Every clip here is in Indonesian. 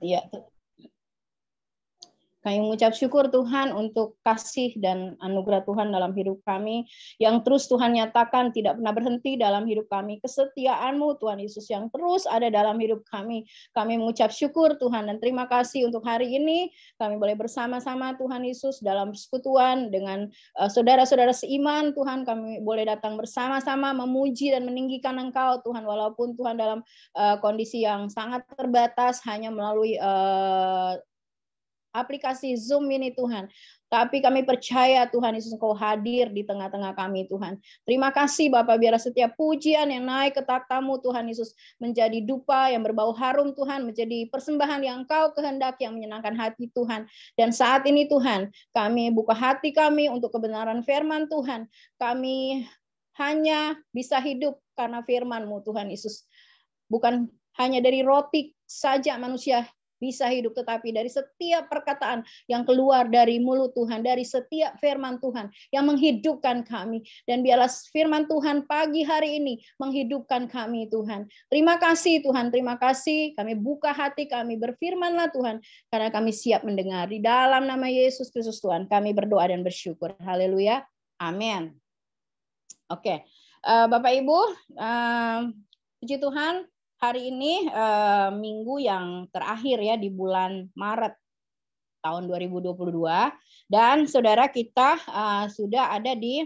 Ya, kami mengucap syukur Tuhan untuk kasih dan anugerah Tuhan dalam hidup kami. Yang terus Tuhan nyatakan tidak pernah berhenti dalam hidup kami. Kesetiaan-Mu Tuhan Yesus yang terus ada dalam hidup kami. Kami mengucap syukur Tuhan dan terima kasih untuk hari ini. Kami boleh bersama-sama Tuhan Yesus dalam persekutuan dengan saudara-saudara seiman. Tuhan, kami boleh datang bersama-sama memuji dan meninggikan Engkau Tuhan. Walaupun Tuhan dalam kondisi yang sangat terbatas hanya melalui aplikasi Zoom ini Tuhan. Tapi kami percaya Tuhan Yesus Engkau hadir di tengah-tengah kami Tuhan. Terima kasih Bapak, biar setiap pujian yang naik ke takhta-Mu Tuhan Yesus menjadi dupa yang berbau harum Tuhan, menjadi persembahan yang Engkau kehendaki yang menyenangkan hati Tuhan. Dan saat ini Tuhan, kami buka hati kami untuk kebenaran firman Tuhan. Kami hanya bisa hidup karena firman-Mu Tuhan Yesus. Bukan hanya dari roti saja manusia bisa hidup, tetapi dari setiap perkataan yang keluar dari mulut Tuhan, dari setiap firman Tuhan yang menghidupkan kami. Dan biarlah firman Tuhan pagi hari ini menghidupkan kami Tuhan. Terima kasih Tuhan, terima kasih. Kami buka hati kami, berfirmanlah Tuhan, karena kami siap mendengar. Di dalam nama Yesus Kristus Tuhan, kami berdoa dan bersyukur. Haleluya. Amin. Oke, Bapak Ibu, puji Tuhan. Hari ini minggu yang terakhir ya di bulan Maret tahun 2022 dan saudara kita sudah ada di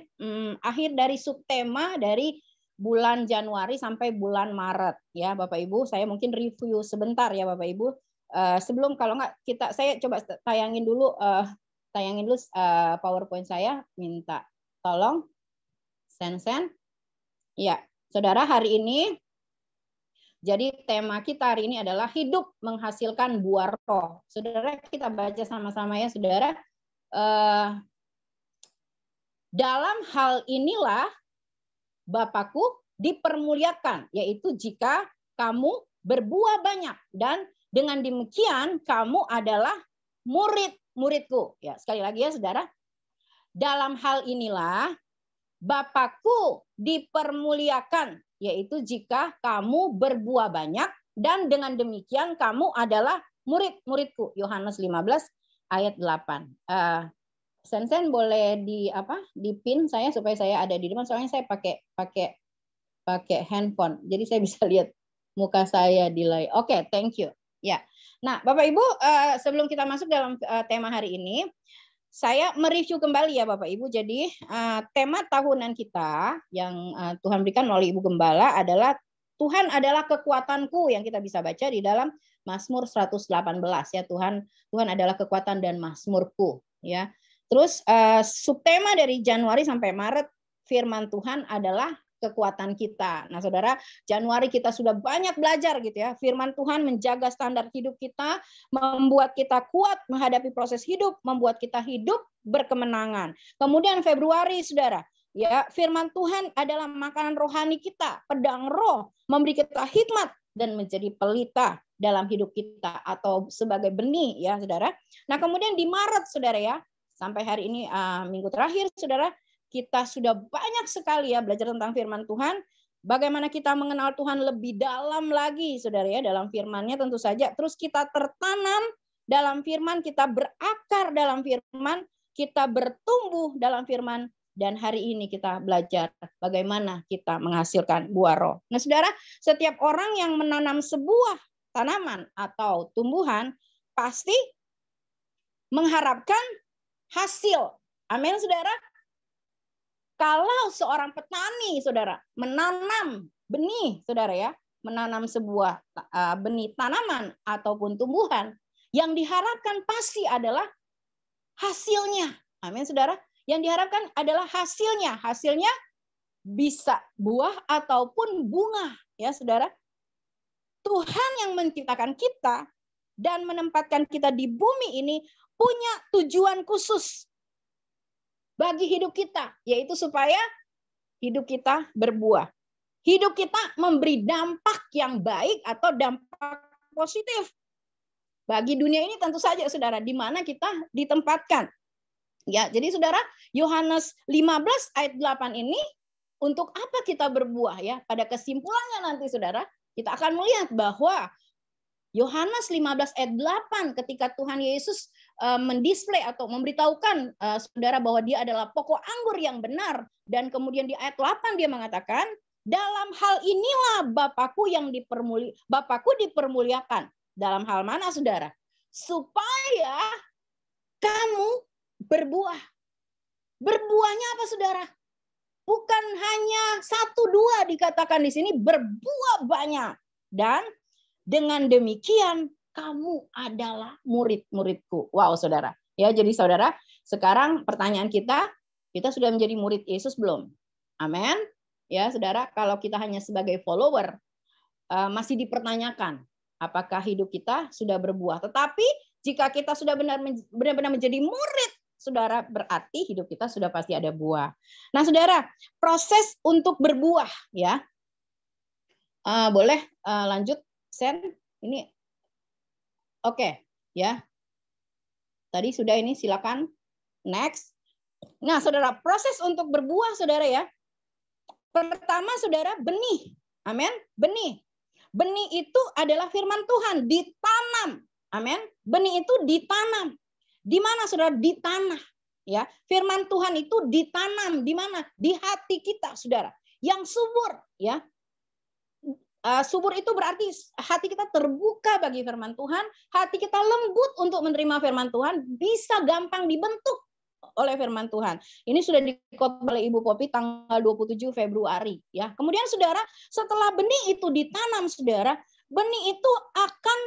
akhir dari subtema dari bulan Januari sampai bulan Maret ya Bapak Ibu. Saya mungkin review sebentar ya Bapak Ibu. Sebelum kalau nggak saya coba tayangin dulu PowerPoint saya, minta tolong send. Ya, saudara, hari ini jadi tema kita hari ini adalah hidup menghasilkan buah roh. Saudara, kita baca sama-sama ya saudara. Dalam hal inilah Bapakku dipermuliakan, yaitu jika kamu berbuah banyak. Dan dengan demikian kamu adalah murid-muridku. Ya, sekali lagi ya saudara. Dalam hal inilah Bapakku dipermuliakan, yaitu jika kamu berbuah banyak dan dengan demikian kamu adalah murid-muridku. Yohanes 15 ayat 8. Sen boleh di pin saya supaya saya ada di depan, soalnya saya pakai handphone. Jadi saya bisa lihat muka saya di layar. Oke, thank you. Ya. Nah, Bapak Ibu, sebelum kita masuk dalam tema hari ini, saya mereview kembali ya Bapak Ibu. Jadi tema tahunan kita yang Tuhan berikan melalui Ibu Gembala adalah Tuhan adalah kekuatanku, yang kita bisa baca di dalam Mazmur 118 ya. Tuhan adalah kekuatan dan mazmurku ya. Terus subtema dari Januari sampai Maret firman Tuhan adalah kekuatan kita. Nah, saudara, Januari kita sudah banyak belajar gitu ya. Firman Tuhan menjaga standar hidup kita, membuat kita kuat menghadapi proses hidup, membuat kita hidup berkemenangan. Kemudian Februari, saudara, ya, firman Tuhan adalah makanan rohani kita, pedang roh, memberi kita hikmat dan menjadi pelita dalam hidup kita atau sebagai benih ya, saudara. Nah, kemudian di Maret, saudara ya, sampai hari ini minggu terakhir, saudara, kita sudah banyak sekali ya belajar tentang firman Tuhan. Bagaimana kita mengenal Tuhan lebih dalam lagi, saudara ya, dalam firman-Nya tentu saja. Terus kita tertanam dalam firman, kita berakar dalam firman, kita bertumbuh dalam firman, dan hari ini kita belajar bagaimana kita menghasilkan buah roh. Nah, saudara, setiap orang yang menanam sebuah tanaman atau tumbuhan pasti mengharapkan hasil. Amin, saudara. Kalau seorang petani, saudara, menanam benih, saudara ya, menanam sebuah benih tanaman ataupun tumbuhan, yang diharapkan pasti adalah hasilnya. Amin, saudara. Yang diharapkan adalah hasilnya. Hasilnya bisa buah ataupun bunga, ya, saudara. Tuhan yang menciptakan kita dan menempatkan kita di bumi ini punya tujuan khusus bagi hidup kita, yaitu supaya hidup kita berbuah. Hidup kita memberi dampak yang baik atau dampak positif bagi dunia ini tentu saja, saudara, di mana kita ditempatkan. Ya, jadi saudara, Yohanes 15 ayat 8 ini untuk apa kita berbuah ya? Pada kesimpulannya nanti saudara, kita akan melihat bahwa Yohanes 15 ayat 8 ketika Tuhan Yesus mendisplay atau memberitahukan saudara bahwa dia adalah pokok anggur yang benar, dan kemudian di ayat 8 dia mengatakan, dalam hal inilah Bapakku dipermuliakan. Dalam hal mana, saudara? Supaya kamu berbuah. Berbuahnya apa, saudara? Bukan hanya 1-2 dikatakan di sini, berbuah banyak. Dan dengan demikian kamu adalah murid-muridku. Wow, saudara. Ya, jadi saudara, sekarang pertanyaan kita sudah menjadi murid Yesus belum? Amin. Ya, saudara, kalau kita hanya sebagai follower, masih dipertanyakan apakah hidup kita sudah berbuah. Tetapi jika kita sudah benar-benar menjadi murid, saudara, berarti hidup kita sudah pasti ada buah. Nah, saudara, proses untuk berbuah, ya. Boleh lanjut, Sen? Ini oke, ya. Tadi sudah ini, silakan. Next. Nah, saudara, proses untuk berbuah, saudara, ya. Pertama, saudara, benih. Amin. Benih. Benih itu adalah firman Tuhan, ditanam. Amin. Benih itu ditanam. Di mana, saudara? Di tanah. Ya, firman Tuhan itu ditanam di mana? Di hati kita, saudara. Yang subur, ya. Subur itu berarti hati kita terbuka bagi firman Tuhan, hati kita lembut untuk menerima firman Tuhan, bisa gampang dibentuk oleh firman Tuhan. Ini sudah dikotbah oleh Ibu Popi tanggal 27 Februari. Ya. Kemudian saudara, setelah benih itu ditanam, saudara, benih itu akan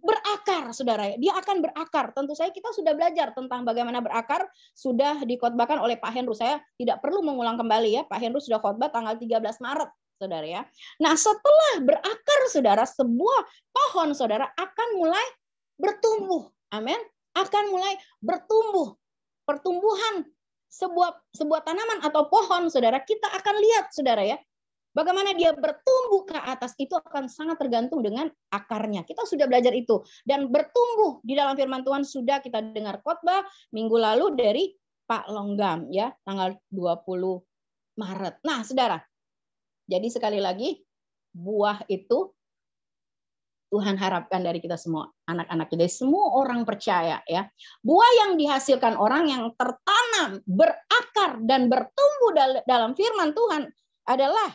berakar, saudara. Dia akan berakar. Tentu saja kita sudah belajar tentang bagaimana berakar, sudah dikotbahkan oleh Pak Henru. Saya tidak perlu mengulang kembali, ya. Pak Henru sudah khotbah tanggal 13 Maret. Saudara, ya. Nah, setelah berakar, saudara, sebuah pohon, saudara, akan mulai bertumbuh. Amin. Akan mulai bertumbuh. Pertumbuhan sebuah tanaman atau pohon, saudara, kita akan lihat, saudara, ya. Bagaimana dia bertumbuh ke atas itu akan sangat tergantung dengan akarnya. Kita sudah belajar itu. Dan bertumbuh di dalam firman Tuhan sudah kita dengar khotbah minggu lalu dari Pak Longgam, ya, tanggal 20 Maret. Nah, saudara, jadi sekali lagi, buah itu Tuhan harapkan dari kita semua, anak-anak kita, semua orang percaya, ya. Buah yang dihasilkan orang yang tertanam, berakar dan bertumbuh dalam firman Tuhan adalah,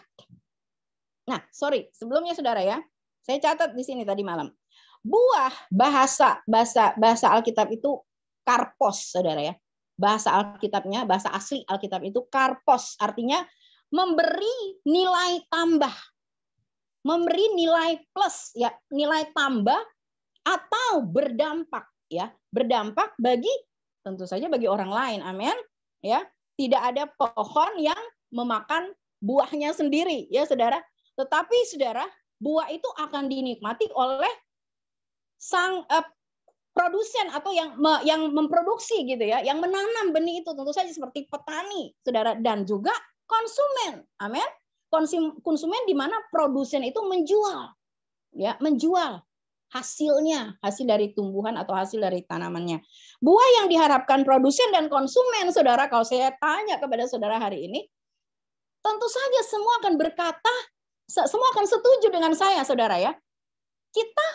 nah, sebelumnya, saudara, ya, saya catat di sini tadi malam. Buah bahasa Alkitab itu karpos, saudara, ya. Bahasa Alkitabnya, bahasa asli Alkitab itu karpos, artinya memberi nilai tambah, memberi nilai plus, ya, nilai tambah atau berdampak, ya, berdampak bagi, tentu saja bagi orang lain, amin, ya. Tidak ada pohon yang memakan buahnya sendiri, ya, saudara. Tetapi, saudara, buah itu akan dinikmati oleh sang produsen atau yang memproduksi, gitu, ya, yang menanam benih itu, tentu saja seperti petani, saudara, dan juga konsumen, amin. Konsumen di mana produsen itu menjual, ya, menjual hasilnya, hasil dari tumbuhan atau hasil dari tanamannya. Buah yang diharapkan produsen dan konsumen, saudara, kalau saya tanya kepada saudara hari ini, tentu saja semua akan berkata, semua akan setuju dengan saya, saudara, ya. Kita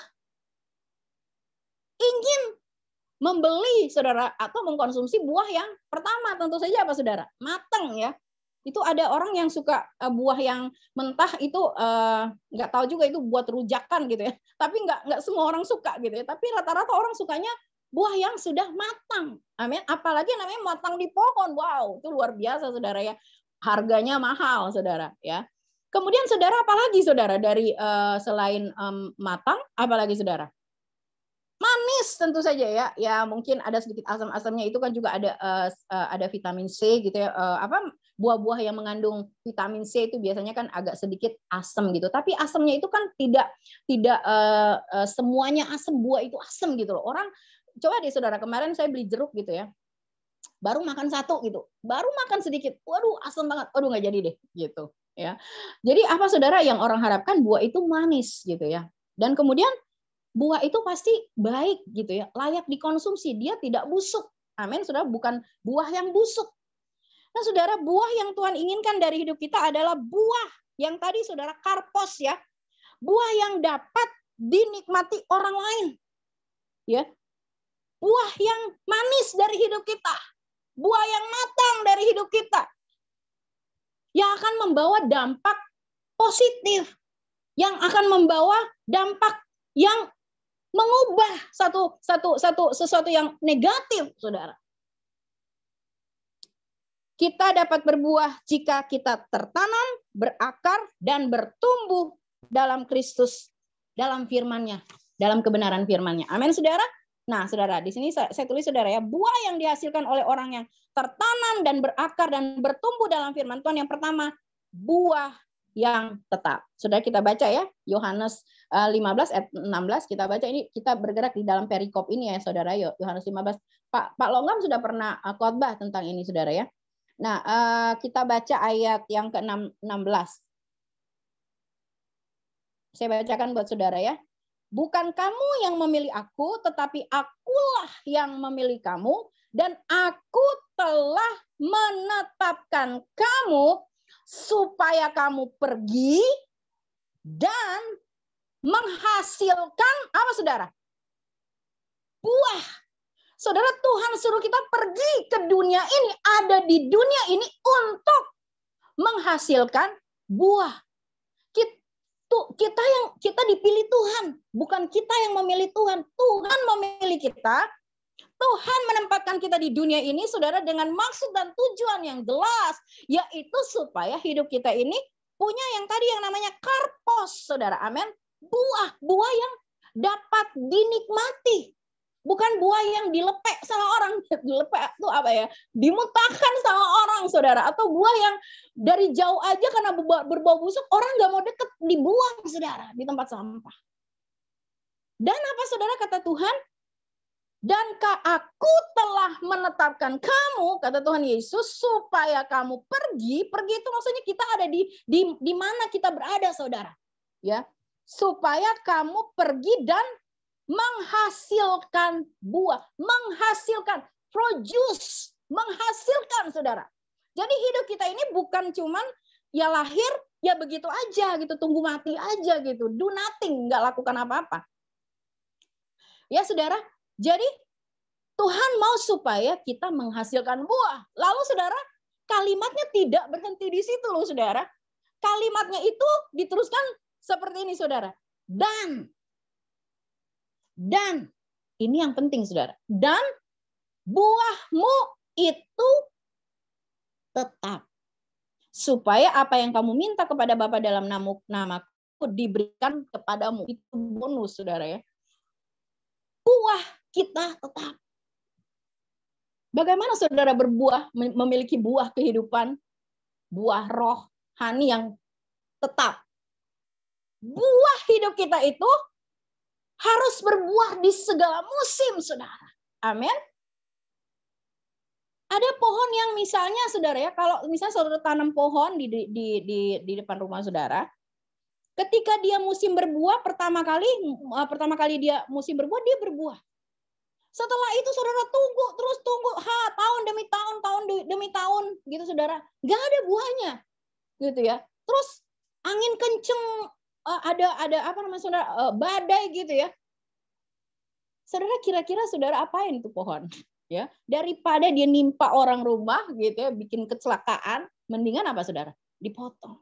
ingin membeli, saudara, atau mengkonsumsi buah yang pertama, tentu saja apa, saudara? Matang, ya. Itu ada orang yang suka buah yang mentah itu nggak tahu juga itu buat rujakan, gitu, ya. Tapi nggak semua orang suka, gitu, ya. Tapi rata-rata orang sukanya buah yang sudah matang. Amin. Apalagi namanya matang di pohon. Wow, itu luar biasa, saudara, ya. Harganya mahal, saudara, ya. Kemudian, saudara, apalagi, saudara, dari selain matang, apalagi, saudara? Manis, tentu saja, ya. Ya, mungkin ada sedikit asam-asamnya, itu kan juga ada vitamin C, gitu, ya. Buah-buah yang mengandung vitamin C itu biasanya kan agak sedikit asam, gitu. Tapi asamnya itu kan tidak semuanya asam, buah itu asam, gitu loh. Orang, coba deh, saudara, kemarin saya beli jeruk, gitu, ya. Baru makan satu, gitu. Baru makan sedikit. Waduh, asam banget. Waduh, nggak jadi deh, gitu, ya. Jadi apa, saudara, yang orang harapkan buah itu manis, gitu, ya. Dan kemudian buah itu pasti baik, gitu, ya. Layak dikonsumsi, dia tidak busuk. Amin, saudara, bukan buah yang busuk. Nah, saudara, buah yang Tuhan inginkan dari hidup kita adalah buah yang tadi, saudara, karpos, ya. Buah yang dapat dinikmati orang lain. Ya. Buah yang manis dari hidup kita. Buah yang matang dari hidup kita. Yang akan membawa dampak positif. Yang akan membawa dampak yang mengubah sesuatu yang negatif, saudara. Kita dapat berbuah jika kita tertanam, berakar, dan bertumbuh dalam Kristus, dalam firman-Nya, dalam kebenaran firman-Nya. Amin, saudara. Nah, saudara, di sini saya tulis, saudara, ya, buah yang dihasilkan oleh orang yang tertanam dan berakar dan bertumbuh dalam firman Tuhan. Yang pertama, buah yang tetap. Saudara, kita baca ya, Yohanes 15 ayat 16, kita baca ini, kita bergerak di dalam perikop ini ya, saudara. Yohanes 15. Pak Longam sudah pernah khotbah tentang ini, saudara ya. Nah, kita baca ayat yang ke-16. Saya bacakan buat saudara ya. Bukan kamu yang memilih aku, tetapi akulah yang memilih kamu, dan aku telah menetapkan kamu supaya kamu pergi dan menghasilkan apa, saudara? Buah. Saudara, Tuhan suruh kita pergi ke dunia ini, ada di dunia ini untuk menghasilkan buah. Kita dipilih Tuhan, bukan kita yang memilih Tuhan. Tuhan memilih kita. Tuhan menempatkan kita di dunia ini, saudara, dengan maksud dan tujuan yang jelas, yaitu supaya hidup kita ini punya yang tadi yang namanya karpos, saudara. Amin. Buah yang dapat dinikmati. Bukan buah yang dilepek sama orang. Dilepek itu apa ya? Dimutakan sama orang, saudara. Atau buah yang dari jauh aja karena berbau busuk, orang nggak mau deket, dibuang, saudara, di tempat sampah. Dan apa, saudara, kata Tuhan? Dan aku telah menetapkan kamu, kata Tuhan Yesus, supaya kamu pergi. Pergi itu maksudnya kita ada di mana kita berada, saudara. Ya, supaya kamu pergi dan menghasilkan buah, menghasilkan, produce, menghasilkan, saudara. Jadi hidup kita ini bukan cuman ya lahir, ya begitu aja gitu, tunggu mati aja gitu, do nothing, nggak lakukan apa-apa. Ya, saudara, jadi Tuhan mau supaya kita menghasilkan buah. Lalu, saudara, kalimatnya tidak berhenti di situ loh, saudara. Kalimatnya itu diteruskan seperti ini, saudara. Dan ini yang penting, saudara. Dan buahmu itu tetap. Supaya apa yang kamu minta kepada Bapa dalam namaku diberikan kepadamu. Itu bonus, saudara ya. Buah kita tetap. Bagaimana saudara berbuah, memiliki buah kehidupan, buah rohani yang tetap. Buah hidup kita itu harus berbuah di segala musim, saudara. Amin. Ada pohon yang misalnya, saudara ya, kalau misalnya saudara tanam pohon di depan rumah saudara, ketika dia musim berbuah, pertama kali dia musim berbuah, dia berbuah. Setelah itu saudara tunggu, tahun demi tahun, gitu, saudara. Nggak ada buahnya, gitu ya. Terus angin kenceng, ada apa namanya, saudara, badai, gitu ya. Saudara, kira-kira saudara apain itu pohon? Ya, daripada dia nimpa orang rumah, gitu ya, bikin kecelakaan, mendingan apa, saudara? Dipotong.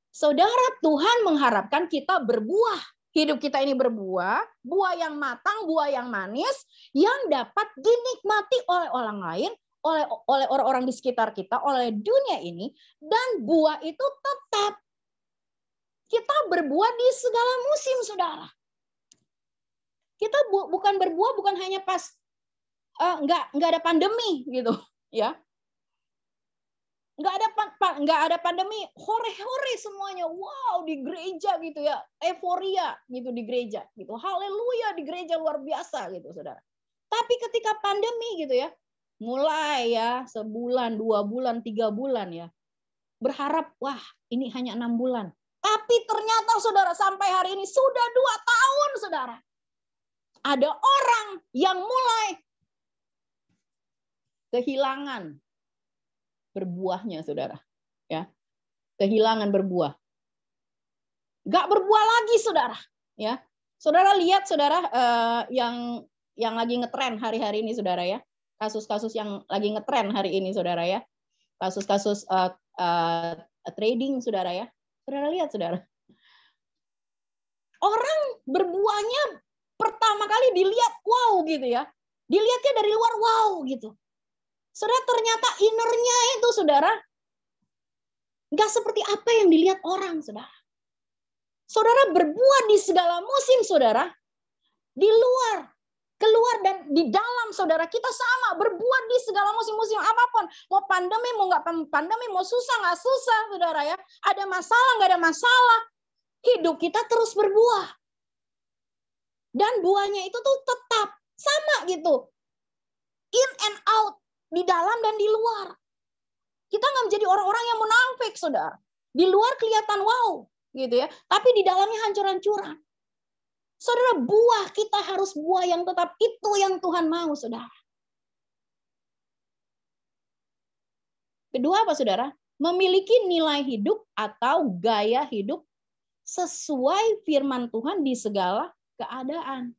Saudara, Tuhan mengharapkan kita berbuah. Hidup kita ini berbuah, buah yang matang, buah yang manis, yang dapat dinikmati oleh orang lain, oleh orang-orang di sekitar kita, oleh dunia ini, dan buah itu tetap. Kita berbuah di segala musim, saudara. Kita bukan berbuah bukan hanya pas nggak ada pandemi, gitu, ya. Nggak ada pandemi, hore-hore semuanya, wow, di gereja, gitu ya, euforia gitu di gereja, gitu, haleluya di gereja luar biasa, gitu, saudara. Tapi ketika pandemi, gitu ya, mulai ya sebulan, 2 bulan, 3 bulan ya, berharap wah ini hanya 6 bulan. Tapi ternyata, saudara, sampai hari ini sudah 2 tahun, saudara. Ada orang yang mulai kehilangan berbuahnya, saudara, ya, kehilangan berbuah, nggak berbuah lagi, saudara, ya. Saudara lihat saudara yang lagi ngetren hari-hari ini saudara ya. Kasus-kasus yang lagi ngetren hari ini saudara ya. Kasus-kasus trading saudara ya. Saudara lihat saudara. Orang berbuahnya pertama kali dilihat wow gitu ya. Dilihatnya dari luar wow gitu. Saudara ternyata innernya itu saudara nggak seperti apa yang dilihat orang saudara. Saudara berbuah di segala musim saudara. Di luar, keluar dan di dalam saudara kita sama berbuah di segala musim-musim apapun. Mau pandemi, mau nggak pandemi, mau susah nggak susah saudara ya. Ada masalah nggak ada masalah. Hidup kita terus berbuah. Dan buahnya itu tuh tetap sama gitu. In and out. Di dalam dan di luar. Kita nggak menjadi orang-orang yang munafik, saudara. Di luar kelihatan wow, gitu ya. Tapi di dalamnya hancur-hancuran. Saudara, buah kita harus buah yang tetap itu yang Tuhan mau, saudara. Kedua apa, saudara? Memiliki nilai hidup atau gaya hidup sesuai firman Tuhan di segala keadaan.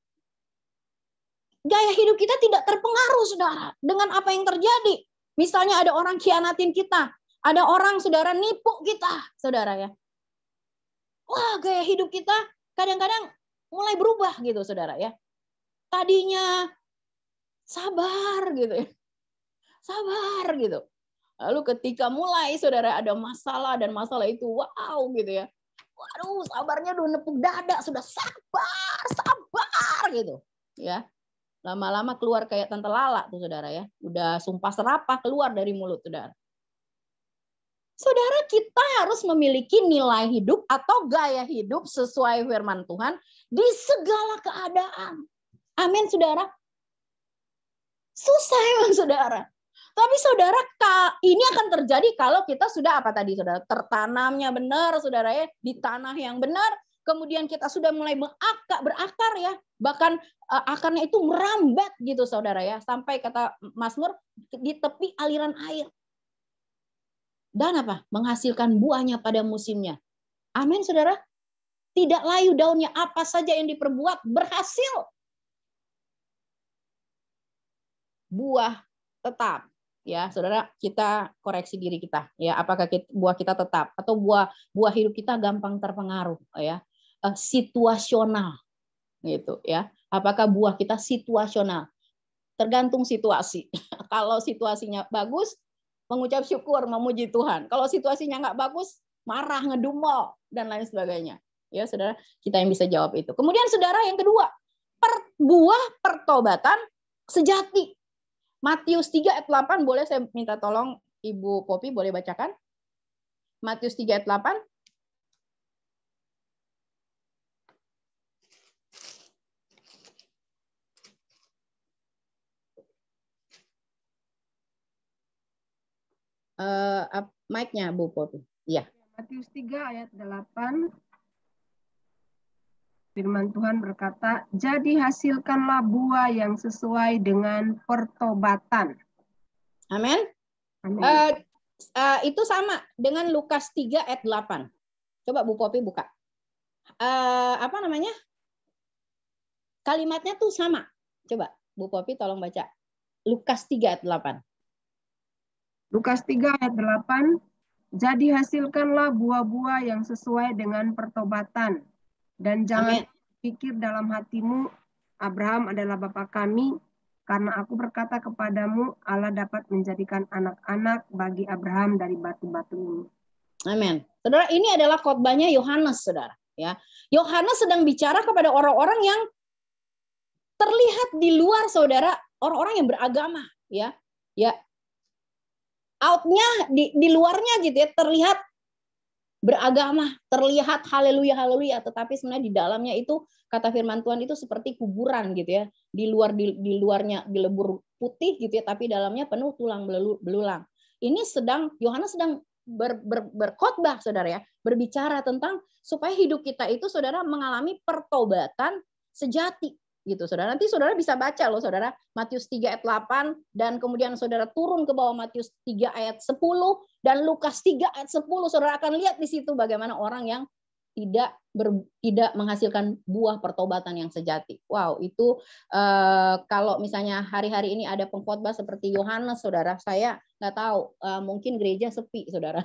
Gaya hidup kita tidak terpengaruh, saudara, dengan apa yang terjadi. Misalnya ada orang khianatin kita. Ada orang, saudara, nipu kita, saudara ya. Wah, gaya hidup kita kadang-kadang mulai berubah gitu, saudara ya. Tadinya sabar gitu ya. Sabar gitu. Lalu ketika mulai, saudara, ada masalah dan masalah itu wow gitu ya. Waduh, sabarnya udah nepuk dada, sudah sabar gitu. Ya. Lama-lama keluar kayak tante Lala tuh saudara ya. Udah sumpah serapah keluar dari mulut saudara. Saudara, kita harus memiliki nilai hidup atau gaya hidup sesuai firman Tuhan di segala keadaan. Amin saudara. Susah emang saudara. Tapi saudara, ini akan terjadi kalau kita sudah apa tadi saudara? Tertanamnya benar saudara ya. Di tanah yang benar. Kemudian kita sudah mulai berakar ya. Bahkan akarnya itu merambat gitu saudara ya. Sampai kata Mazmur di tepi aliran air. Dan apa? Menghasilkan buahnya pada musimnya. Amin saudara. Tidak layu daunnya, apa saja yang diperbuat berhasil. Buah tetap. Ya, saudara, kita koreksi diri kita. Ya, apakah buah kita tetap atau buah hidup kita gampang terpengaruh ya. Situasional gitu ya. Apakah buah kita situasional? Tergantung situasi. Kalau situasinya bagus, mengucap syukur, memuji Tuhan. Kalau situasinya nggak bagus, marah, ngedumel dan lain sebagainya. Ya, saudara, kita yang bisa jawab itu. Kemudian saudara yang kedua, buah pertobatan sejati. Matius 3 ayat 8, boleh saya minta tolong Ibu Popi boleh bacakan? Matius 3 ayat 8. Mic-nya Bu Popi. Iya. Matius 3 ayat 8. Firman Tuhan berkata, jadi hasilkanlah buah yang sesuai dengan pertobatan. Amin. Itu sama dengan Lukas 3 ayat 8. Coba Bu Popi buka. Apa namanya? Kalimatnya tuh sama. Coba Bu Popi tolong baca. Lukas 3 ayat 8. Lukas 3 ayat 8. Jadi hasilkanlah buah-buah yang sesuai dengan pertobatan. Dan jangan pikir dalam hatimu, Abraham adalah bapa kami, karena aku berkata kepadamu, Allah dapat menjadikan anak-anak bagi Abraham dari batu-batu ini. Amin. Saudara, ini adalah khotbahnya Yohanes, saudara. Ya, Yohanes sedang bicara kepada orang-orang yang terlihat di luar, saudara, orang-orang yang beragama, ya. Outnya di luarnya gitu ya, terlihat beragama, terlihat haleluya, tetapi sebenarnya di dalamnya itu kata firman Tuhan itu seperti kuburan gitu ya. Di luarnya dilebur putih gitu ya, tapi dalamnya penuh tulang belulang. Ini Yohanes sedang berkhotbah saudara ya, berbicara tentang supaya hidup kita itu saudara mengalami pertobatan sejati gitu saudara. Nanti saudara bisa baca loh saudara, Matius 3 ayat 8 dan kemudian saudara turun ke bawah Matius 3 ayat 10 dan Lukas 3 ayat 10, saudara akan lihat di situ bagaimana orang yang tidak menghasilkan buah pertobatan yang sejati. Wow, itu kalau misalnya hari-hari ini ada pengkhotbah seperti Yohanes, saudara, saya nggak tahu, mungkin gereja sepi, saudara.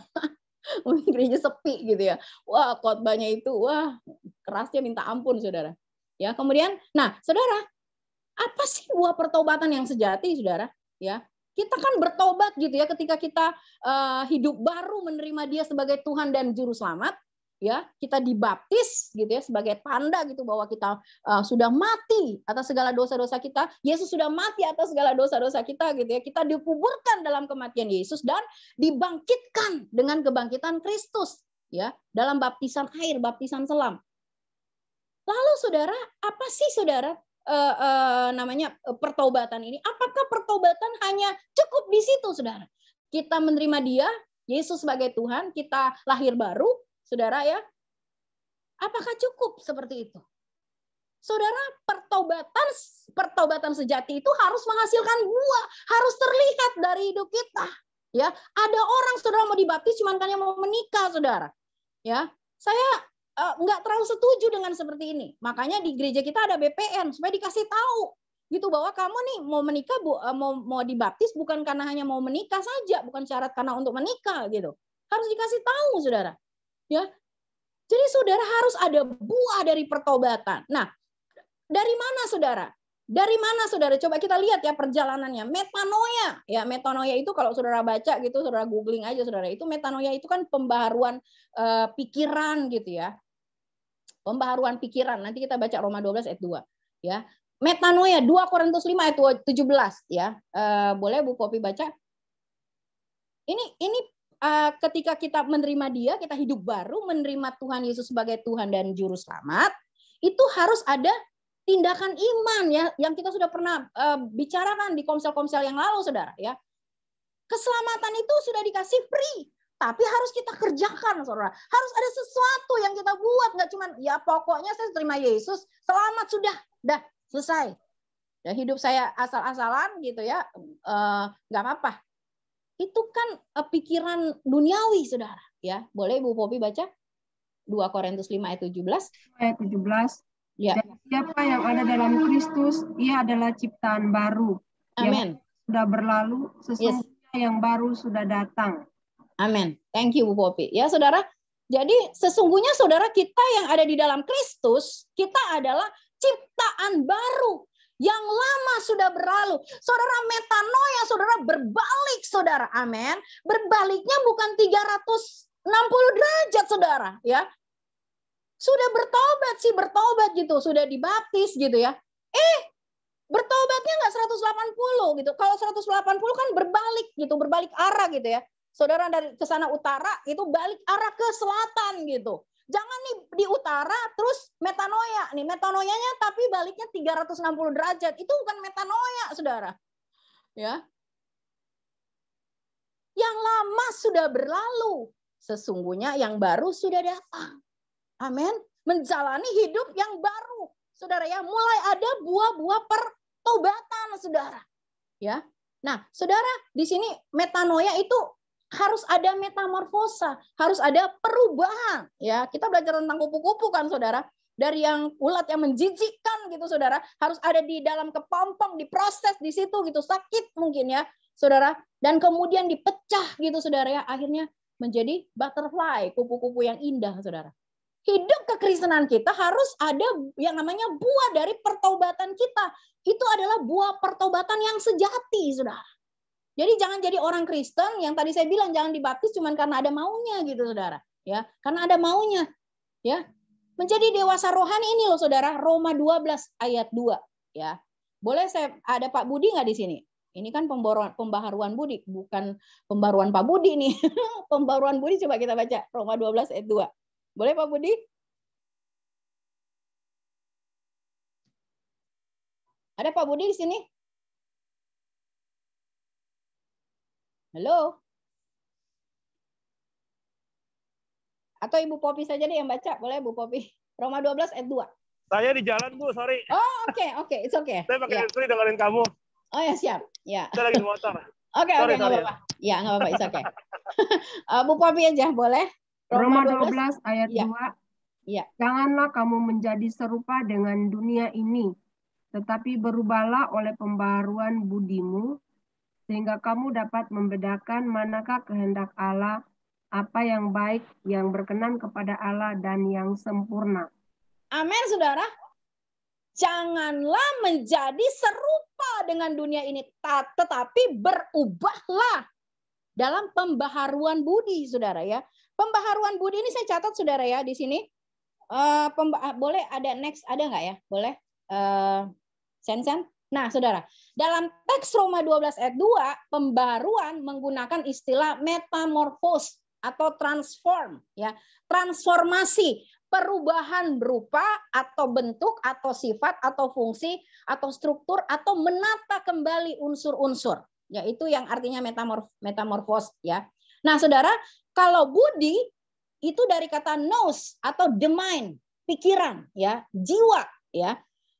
Mungkin gereja sepi gitu ya. Wah, khotbahnya itu, wah, kerasnya minta ampun, saudara. Ya, kemudian, nah, saudara, apa sih buah pertobatan yang sejati, saudara? Ya, kita kan bertobat gitu ya ketika kita hidup baru menerima Dia sebagai Tuhan dan Juru Selamat. Ya, kita dibaptis gitu ya sebagai tanda gitu bahwa kita sudah mati atas segala dosa-dosa kita. Yesus sudah mati atas segala dosa-dosa kita gitu ya. Kita dikuburkan dalam kematian Yesus dan dibangkitkan dengan kebangkitan Kristus ya dalam baptisan air, baptisan selam. Lalu saudara, apa sih saudara namanya pertobatan ini? Apakah pertobatan hanya cukup di situ, saudara? Kita menerima Dia, Yesus sebagai Tuhan, kita lahir baru, saudara ya. Apakah cukup seperti itu? Saudara, pertobatan sejati itu harus menghasilkan buah, harus terlihat dari hidup kita. Ya, ada orang saudara mau dibaptis cuma karena mau menikah, saudara. Ya, saya nggak terlalu setuju dengan seperti ini. Makanya di gereja kita ada BPN supaya dikasih tahu gitu bahwa kamu nih mau menikah, mau dibaptis bukan karena hanya mau menikah saja, bukan syarat karena untuk menikah gitu. Harus dikasih tahu, saudara. Ya. Jadi saudara harus ada buah dari pertobatan. Nah, dari mana saudara? Dari mana saudara? Coba kita lihat ya perjalanannya. Metanoia. Ya, metanoia itu kalau saudara baca gitu, saudara googling aja saudara. Itu metanoia itu kan pembaharuan pikiran gitu ya. Pembaharuan pikiran. Nanti kita baca Roma 12 ayat 2 ya. Metanoia 2 Korintus 5 ayat 17 ya. Boleh Bu Popi baca? Ini ketika kita menerima Dia, kita hidup baru, menerima Tuhan Yesus sebagai Tuhan dan Juru Selamat, itu harus ada tindakan iman ya yang kita sudah pernah bicarakan di komsel-komsel yang lalu, saudara ya. Keselamatan itu sudah dikasih free, tapi harus kita kerjakan, saudara. Harus ada sesuatu yang kita buat, nggak cuma ya pokoknya saya terima Yesus, selamat sudah, dah selesai. Ya, hidup saya asal-asalan gitu ya, nggak apa-apa. Itu kan pikiran duniawi, saudara. Ya, boleh Bu Popi baca 2 Korintus 5 ayat 17. Ayat 17. Ya. Dan siapa yang ada dalam Kristus, ia adalah ciptaan baru. Amin. Yang sudah berlalu, sesungguhnya yang baru sudah datang. Amin. Thank you Bu Popi. Ya, saudara. Jadi sesungguhnya saudara kita yang ada di dalam Kristus, kita adalah ciptaan baru. Yang lama sudah berlalu. Saudara, metanoia, saudara berbalik, saudara. Amin. Berbaliknya bukan 360 derajat, saudara. Ya. Sudah bertobat gitu. Sudah dibaptis gitu ya. Bertobatnya nggak 180 gitu. Kalau 180 kan berbalik gitu. Berbalik arah gitu ya. Saudara dari ke sana utara, itu balik arah ke selatan gitu. Jangan nih di utara terus metanoia. Nih metanoianya tapi baliknya 360 derajat. Itu bukan metanoia, saudara. Ya. Yang lama sudah berlalu. Sesungguhnya yang baru sudah datang. Amin. Menjalani hidup yang baru. Saudara ya, mulai ada buah-buah pertobatan, saudara. Ya. Nah, saudara, di sini metanoia itu harus ada metamorfosa, harus ada perubahan. Ya, kita belajar tentang kupu-kupu kan, saudara. Dari yang ulat yang menjijikkan gitu, saudara, harus ada di dalam kepompong, diproses di situ gitu, sakit mungkin ya, saudara. Dan kemudian dipecah gitu, saudara ya, akhirnya menjadi butterfly, kupu-kupu yang indah, saudara. Hidup kekristenan kita harus ada yang namanya buah dari pertobatan kita. Itu adalah buah pertobatan yang sejati, saudara. Jadi jangan jadi orang Kristen yang tadi saya bilang jangan dibaptis cuma karena ada maunya gitu, saudara. Ya, karena ada maunya. Ya, menjadi dewasa rohani ini loh, saudara. Roma 12 ayat 2. Ya, boleh saya ada Pak Budi nggak di sini? Ini kan pembaharuan Budi, bukan pembaruan Pak Budi nih. Pembaruan Budi coba kita baca Roma 12 ayat 2. Boleh Pak Budi? Ada Pak Budi di sini? Halo? Atau Ibu Popi saja deh yang baca, boleh Bu Popi? Roma 12 ayat 2. Saya di jalan, Bu, sorry. Oh, oke, it's okay. Saya pakai handsfree dengerin kamu. Oh ya, siap. Ya. Saya lagi di motor. Oke, nggak apa-apa. Ya, nggak apa-apa, it's okay. Bu Popi aja, boleh? Roma 12 ayat 2. Ya. Janganlah kamu menjadi serupa dengan dunia ini, tetapi berubahlah oleh pembaharuan budimu, sehingga kamu dapat membedakan manakah kehendak Allah, apa yang baik, yang berkenan kepada Allah, dan yang sempurna. Amin, saudara. Janganlah menjadi serupa dengan dunia ini, tetapi berubahlah dalam pembaharuan budi, saudara ya. Pembaharuan budi ini saya catat, saudara ya, di sini. Boleh ada next, ada nggak ya? Boleh? Sen. Nah, saudara, dalam teks Roma 12 ayat 2, pembaharuan menggunakan istilah metamorfos atau transform, ya. Transformasi, perubahan berupa atau bentuk atau sifat atau fungsi atau struktur atau menata kembali unsur-unsur, yaitu yang artinya metamorfos, ya. Nah, saudara, kalau budi itu dari kata nous atau the mind, pikiran, ya, jiwa, ya.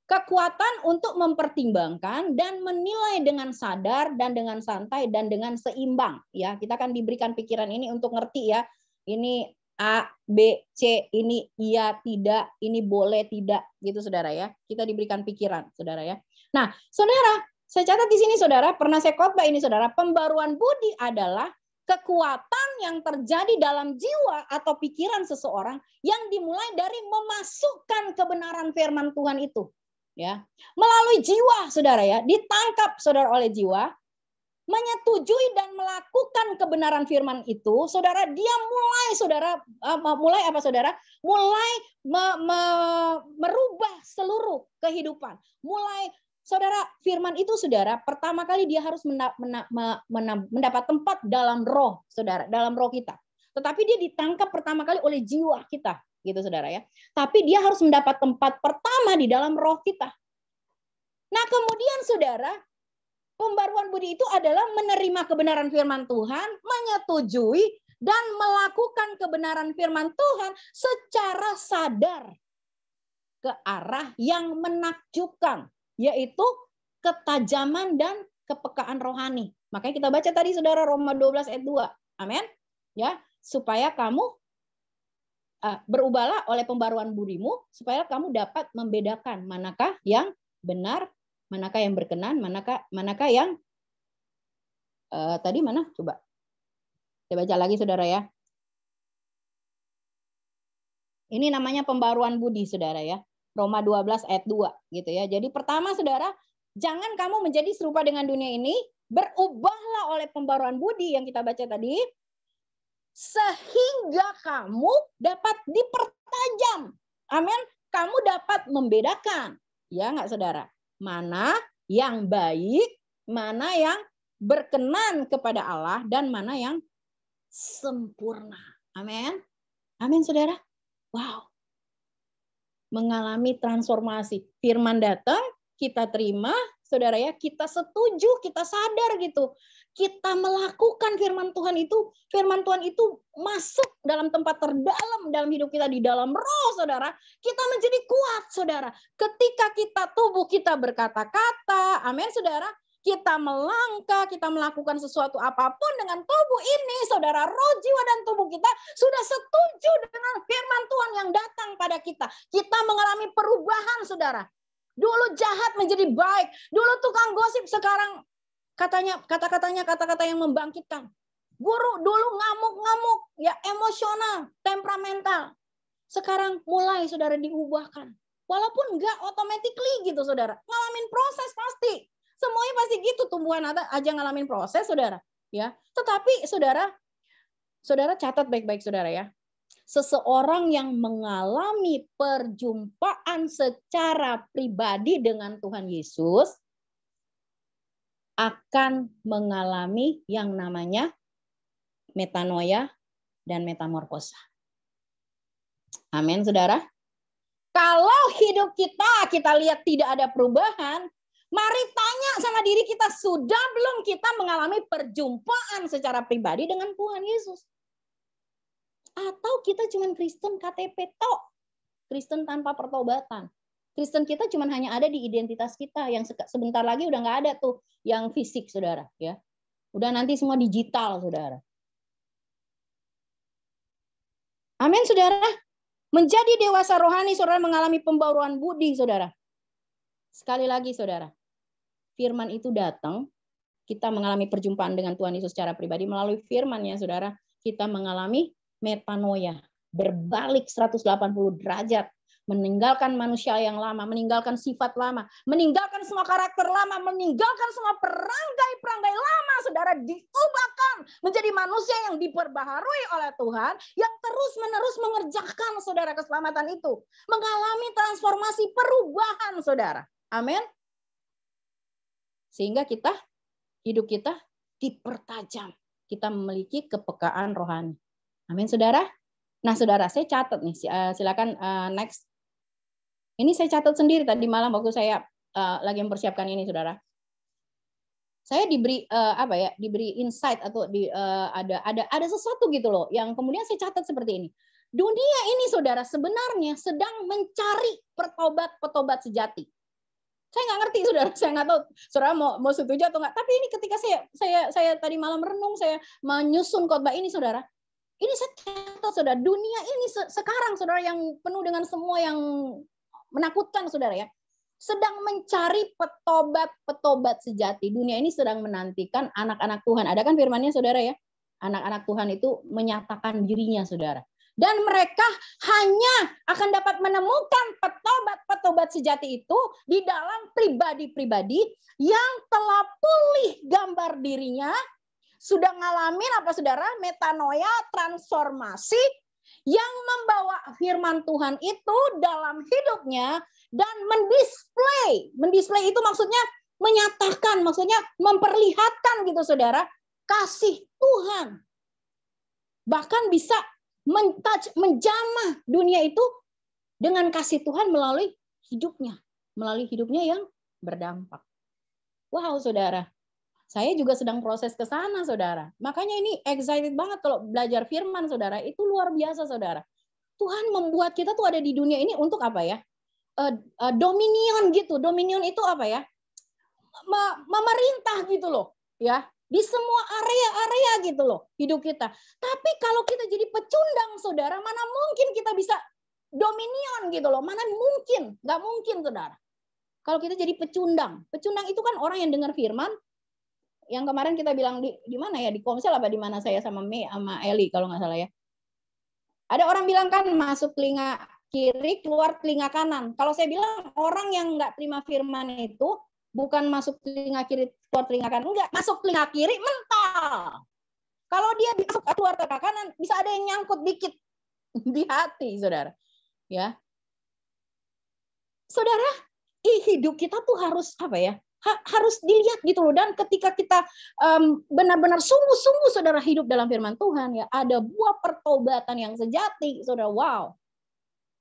Kekuatan untuk mempertimbangkan dan menilai dengan sadar dan dengan santai dan dengan seimbang, ya. Kita akan diberikan pikiran ini untuk ngerti, ya. Ini A, B, C, ini iya, tidak, ini boleh, tidak, gitu, saudara ya. Kita diberikan pikiran, saudara ya. Nah, saudara, saya catat di sini, saudara, pernah saya khotbah ini, saudara, pembaruan budi adalah kekuatan yang terjadi dalam jiwa atau pikiran seseorang yang dimulai dari memasukkan kebenaran firman Tuhan itu, ya, melalui jiwa, saudara ya, ditangkap saudara oleh jiwa, menyetujui dan melakukan kebenaran firman itu, saudara, dia mulai, saudara, mulai apa, saudara? Mulai merubah seluruh kehidupan, mulai. Saudara, firman itu, saudara, pertama kali dia harus mendapat tempat dalam roh, saudara, dalam roh kita. Tetapi dia ditangkap pertama kali oleh jiwa kita, gitu, saudara ya. Tapi dia harus mendapat tempat pertama di dalam roh kita. Nah, kemudian, saudara, pembaruan budi itu adalah menerima kebenaran firman Tuhan, menyetujui dan melakukan kebenaran firman Tuhan secara sadar ke arah yang menakjubkan, yaitu ketajaman dan kepekaan rohani. Makanya kita baca tadi, saudara, Roma 12 ayat 2. Amin. Ya, supaya kamu berubahlah oleh pembaruan budimu, supaya kamu dapat membedakan manakah yang benar, manakah yang berkenan, manakah yang tadi mana? Coba. Saya baca lagi, saudara ya. Ini namanya pembaruan budi, saudara ya. Roma 12 ayat 2 gitu ya. Jadi pertama, saudara, jangan kamu menjadi serupa dengan dunia ini, berubahlah oleh pembaruan budi yang kita baca tadi, sehingga kamu dapat dipertajam. Amin. Kamu dapat membedakan, ya enggak, saudara? Mana yang baik, mana yang berkenan kepada Allah, dan mana yang sempurna. Amin. Amin, saudara. Wow. Mengalami transformasi. Firman datang, kita terima, saudara ya, kita setuju, kita sadar gitu. Kita melakukan firman Tuhan itu masuk dalam tempat terdalam dalam hidup kita, di dalam roh, saudara. Kita menjadi kuat, saudara. Ketika tubuh kita berkata-kata, amin, saudara. Kita melangkah, kita melakukan sesuatu apapun dengan tubuh ini, saudara, roh, jiwa, dan tubuh kita sudah setuju dengan firman Tuhan yang datang pada kita. Kita mengalami perubahan, saudara. Dulu jahat menjadi baik. Dulu tukang gosip, sekarang kata-katanya kata-kata yang membangkitkan. Guru dulu ngamuk-ngamuk, ya, emosional, temperamental. Sekarang mulai, saudara, diubahkan. Walaupun enggak automatically gitu, saudara. Ngalamin proses pasti. Semuanya pasti gitu, tumbuhan aja ngalamin proses, saudara. Ya, tetapi saudara catat baik-baik, saudara ya. Seseorang yang mengalami perjumpaan secara pribadi dengan Tuhan Yesus akan mengalami yang namanya metanoia dan metamorfosa. Amin, saudara. Kalau hidup kita lihat tidak ada perubahan, mari tanya sama diri kita, sudah belum kita mengalami perjumpaan secara pribadi dengan Tuhan Yesus? Atau kita cuma Kristen KTP tok, Kristen tanpa pertobatan. Kristen kita cuma hanya ada di identitas kita, yang sebentar lagi udah nggak ada tuh yang fisik, saudara. Ya, udah nanti semua digital, saudara. Amin, saudara. Menjadi dewasa rohani, saudara mengalami pembauruan budi, saudara. Sekali lagi, saudara. Firman itu datang, kita mengalami perjumpaan dengan Tuhan Yesus secara pribadi. Melalui firman-Nya, saudara, kita mengalami metanoia. Berbalik 180 derajat. Meninggalkan manusia yang lama, meninggalkan sifat lama, meninggalkan semua karakter lama, meninggalkan semua perangai-perangai lama, saudara, diubahkan menjadi manusia yang diperbaharui oleh Tuhan, yang terus-menerus mengerjakan, saudara, keselamatan itu. Mengalami transformasi perubahan, saudara. Amin. Sehingga hidup kita dipertajam. Kita memiliki kepekaan rohani. Amin, saudara. Nah, saudara, saya catat nih. Silakan next. Ini saya catat sendiri tadi malam waktu saya lagi mempersiapkan ini, saudara. Saya diberi diberi insight atau ada sesuatu gitu loh yang kemudian saya catat seperti ini. Dunia ini, saudara, sebenarnya sedang mencari petobat sejati. Saya nggak ngerti, saudara. Saya nggak tahu, saudara mau setuju atau nggak. Tapi ini ketika saya tadi malam renung, saya menyusun khotbah ini, saudara. Ini saya catat, saudara. Dunia ini sekarang, saudara, yang penuh dengan semua yang menakutkan, saudara, ya, sedang mencari petobat sejati. Dunia ini sedang menantikan anak-anak Tuhan. Ada kan firman-Nya, saudara, ya? Anak-anak Tuhan itu menyatakan dirinya, saudara. Dan mereka hanya akan dapat menemukan petobat sejati itu di dalam pribadi-pribadi yang telah pulih gambar dirinya, sudah ngalamin apa, saudara? Metanoia, transformasi, yang membawa firman Tuhan itu dalam hidupnya dan mendisplay itu maksudnya menyatakan, maksudnya memperlihatkan gitu, saudara, kasih Tuhan. Bahkan bisa menjamah dunia itu dengan kasih Tuhan melalui hidupnya yang berdampak. Wow, saudara. Saya juga sedang proses ke sana, saudara. Makanya ini excited banget kalau belajar firman, saudara. Itu luar biasa, saudara. Tuhan membuat kita tuh ada di dunia ini untuk apa ya? Dominion gitu. Dominion itu apa ya? Memerintah gitu loh, ya. Di semua area-area gitu loh hidup kita. Tapi kalau kita jadi pecundang, saudara, mana mungkin kita bisa dominion gitu loh. Mana mungkin? Nggak mungkin, saudara. Kalau kita jadi pecundang. Pecundang itu kan orang yang dengar firman. Yang kemarin kita bilang di mana ya, di Komsel apa di mana saya sama Mei sama Eli kalau nggak salah ya. Ada orang bilang kan masuk telinga kiri, keluar telinga kanan. Kalau saya bilang orang yang nggak terima firman itu bukan masuk telinga kiri, keluar telinga kanan, enggak, masuk telinga kiri mental. Kalau dia masuk keluar telinga kanan, bisa ada yang nyangkut dikit di hati, saudara. Ya, saudara, hidup kita tuh harus apa ya? Harus dilihat gitu loh. Dan ketika kita benar-benar sungguh-sungguh, saudara, hidup dalam firman Tuhan, ya, ada buah pertobatan yang sejati, saudara. Wow,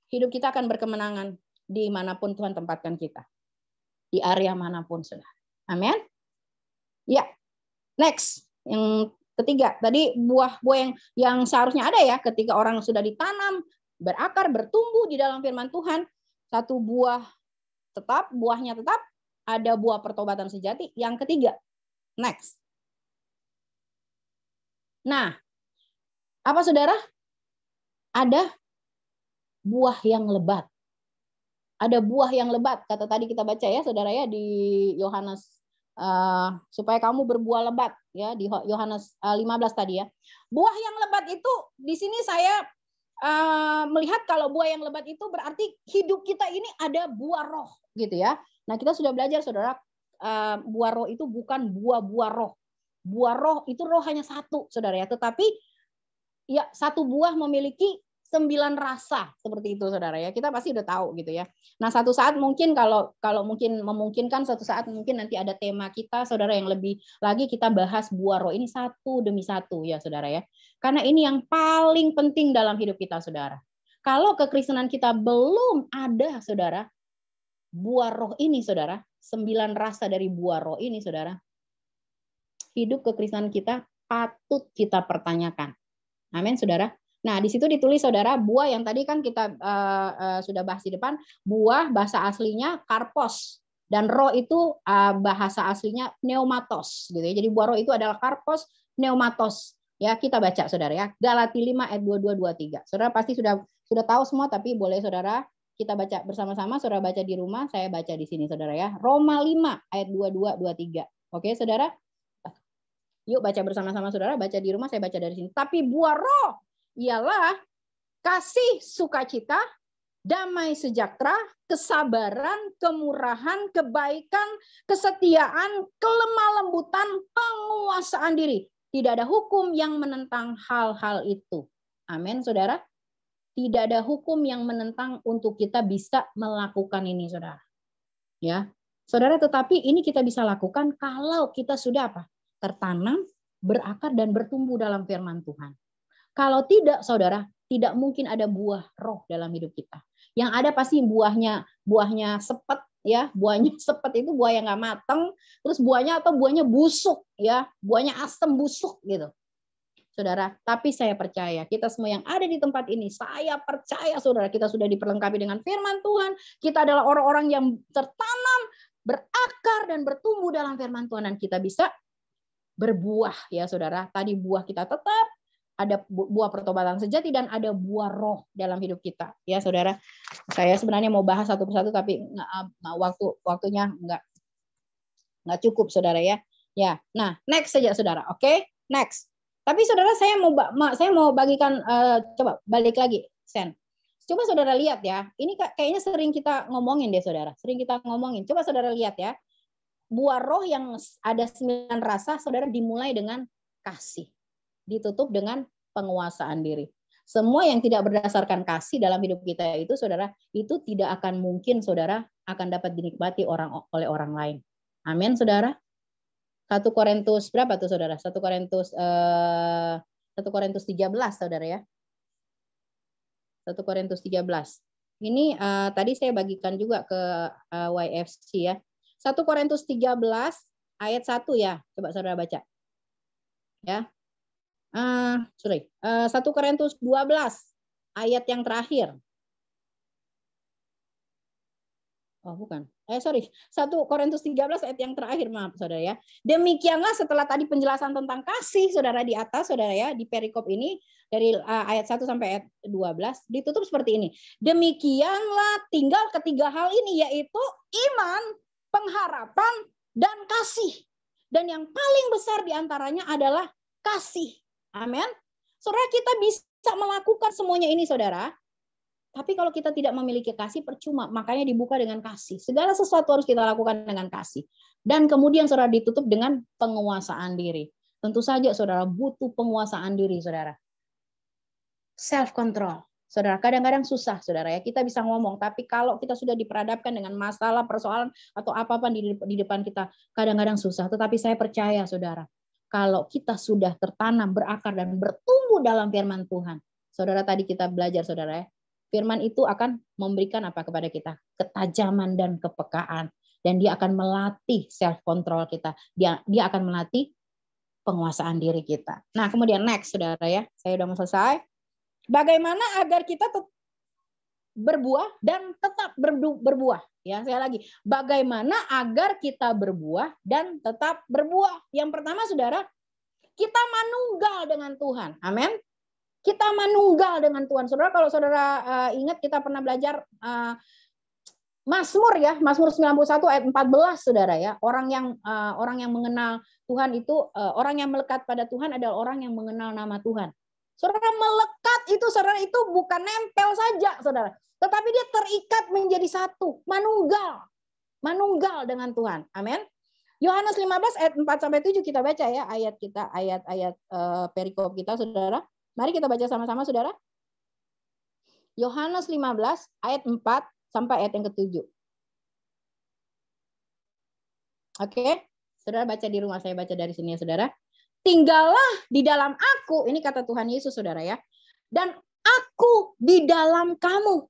hidup kita akan berkemenangan dimanapun Tuhan tempatkan kita, di area manapun, saudara. Amin. Ya, next, yang ketiga. Tadi buah-buah yang seharusnya ada ya, ketika orang sudah ditanam, berakar, bertumbuh di dalam firman Tuhan. Satu buahnya tetap. Ada buah pertobatan sejati. Yang ketiga, next. Nah, apa, saudara? Ada buah yang lebat. Ada buah yang lebat. Kata tadi kita baca ya, saudara, ya, di Yohanes, supaya kamu berbuah lebat, ya, di Yohanes 15 tadi ya. Buah yang lebat itu di sini saya melihat kalau buah yang lebat itu berarti hidup kita ini ada buah roh, gitu ya. Nah, kita sudah belajar, saudara, buah roh itu bukan buah-buah roh. Buah roh itu roh hanya satu, saudara, ya. Tetapi ya satu buah memiliki 9 rasa, seperti itu, saudara, ya. Kita pasti udah tahu gitu ya. Nah, satu saat mungkin kalau mungkin memungkinkan, satu saat mungkin nanti ada tema kita, saudara, yang lebih lagi kita bahas buah roh ini satu demi satu ya, saudara, ya. Karena ini yang paling penting dalam hidup kita, saudara. Kalau kekristenan kita belum ada, saudara, buah roh ini, saudara, 9 rasa dari buah roh ini, saudara, hidup kekristenan kita patut kita pertanyakan. Amin, saudara. Nah, di situ ditulis, saudara, buah yang tadi kan kita sudah bahas di depan, buah bahasa aslinya karpos, dan roh itu bahasa aslinya pneumatos, gitu ya. Jadi buah roh itu adalah karpos, pneumatos. Ya, kita baca, saudara, ya. Galatia 5 ayat 22-23. Saudara pasti sudah Sudah tahu semua, tapi boleh saudara kita baca bersama-sama. Saudara baca di rumah, saya baca di sini saudara ya. Roma 5 ayat 22-23. Oke saudara? Yuk baca bersama-sama saudara. Baca di rumah, saya baca dari sini. Tapi buah roh ialah kasih, sukacita, damai sejahtera, kesabaran, kemurahan, kebaikan, kesetiaan, kelemah lembutan, penguasaan diri. Tidak ada hukum yang menentang hal-hal itu. Amin, saudara. Tidak ada hukum yang menentang untuk kita bisa melakukan ini, saudara. Ya, saudara. Tetapi ini kita bisa lakukan kalau kita sudah apa? Tertanam, berakar dan bertumbuh dalam firman Tuhan. Kalau tidak, saudara, tidak mungkin ada buah roh dalam hidup kita. Yang ada pasti buahnya sepet, ya. Buahnya sepet itu buah yang nggak mateng, terus buahnya busuk, ya. Buahnya asam busuk gitu. Saudara, tapi saya percaya kita semua yang ada di tempat ini, saya percaya saudara, kita sudah diperlengkapi dengan firman Tuhan. Kita adalah orang-orang yang tertanam, berakar dan bertumbuh dalam firman Tuhan, dan kita bisa berbuah ya saudara. Tadi buah kita tetap ada, buah pertobatan sejati dan ada buah roh dalam hidup kita ya saudara. Saya sebenarnya mau bahas satu persatu tapi waktunya nggak cukup saudara ya. Ya, nah next saja saudara. Oke, next. Tapi saudara, saya mau bagikan, coba balik lagi, Sen. Coba saudara lihat ya, ini kayaknya sering kita ngomongin deh saudara, sering kita ngomongin. Coba saudara lihat ya, buah roh yang ada 9 rasa, saudara, dimulai dengan kasih, ditutup dengan penguasaan diri. Semua yang tidak berdasarkan kasih dalam hidup kita itu, saudara, itu tidak akan mungkin saudara akan dapat dinikmati oleh orang lain. Amin, saudara. 1 Korintus berapa tuh saudara? 1 Korintus 13 saudara ya. 1 Korintus 13. Ini tadi saya bagikan juga ke YFC ya. 1 Korintus 13 ayat 1 ya. Coba saudara baca. Ya. 1 Korintus 12 ayat yang terakhir. Oh bukan. 1 Korintus 13 ayat yang terakhir, maaf saudara ya. Demikianlah setelah tadi penjelasan tentang kasih saudara di atas saudara ya, di perikop ini dari ayat 1 sampai ayat 12 ditutup seperti ini. Demikianlah tinggal ketiga hal ini, yaitu iman, pengharapan, dan kasih. Dan yang paling besar diantaranya adalah kasih. Amin. Saudara, kita bisa melakukan semuanya ini saudara. Tapi kalau kita tidak memiliki kasih, percuma. Makanya dibuka dengan kasih. Segala sesuatu harus kita lakukan dengan kasih. Dan kemudian saudara ditutup dengan penguasaan diri. Tentu saja saudara butuh penguasaan diri saudara. Self control. Saudara, kadang-kadang susah saudara ya. Kita bisa ngomong, tapi kalau kita sudah diperhadapkan dengan masalah, persoalan atau apa-apa di depan kita, kadang-kadang susah. Tetapi saya percaya saudara, kalau kita sudah tertanam, berakar dan bertumbuh dalam firman Tuhan. Saudara, tadi kita belajar saudara ya. Firman itu akan memberikan apa kepada kita? Ketajaman dan kepekaan. Dan dia akan melatih self control kita. Dia akan melatih penguasaan diri kita. Nah, kemudian next saudara ya. Saya sudah mau selesai. Bagaimana agar kita berbuah dan tetap berbuah? Ya, saya lagi. Bagaimana agar kita berbuah dan tetap berbuah? Yang pertama saudara, kita manunggal dengan Tuhan. Amin. Kita manunggal dengan Tuhan. Saudara, kalau saudara ingat kita pernah belajar Mazmur ya, Mazmur 91 ayat 14 saudara ya. Orang yang mengenal Tuhan itu, orang yang melekat pada Tuhan adalah orang yang mengenal nama Tuhan. Saudara, melekat itu saudara itu bukan nempel saja saudara, tetapi dia terikat menjadi satu, manunggal dengan Tuhan. Amin. Yohanes 15 ayat 4 sampai 7 kita baca ya, ayat perikop kita saudara. Mari kita baca sama-sama saudara. Yohanes 15 ayat 4 sampai ayat yang ke-7. Oke, saudara baca di rumah, saya baca dari sini ya saudara. Tinggallah di dalam aku, ini kata Tuhan Yesus saudara ya. Dan aku di dalam kamu.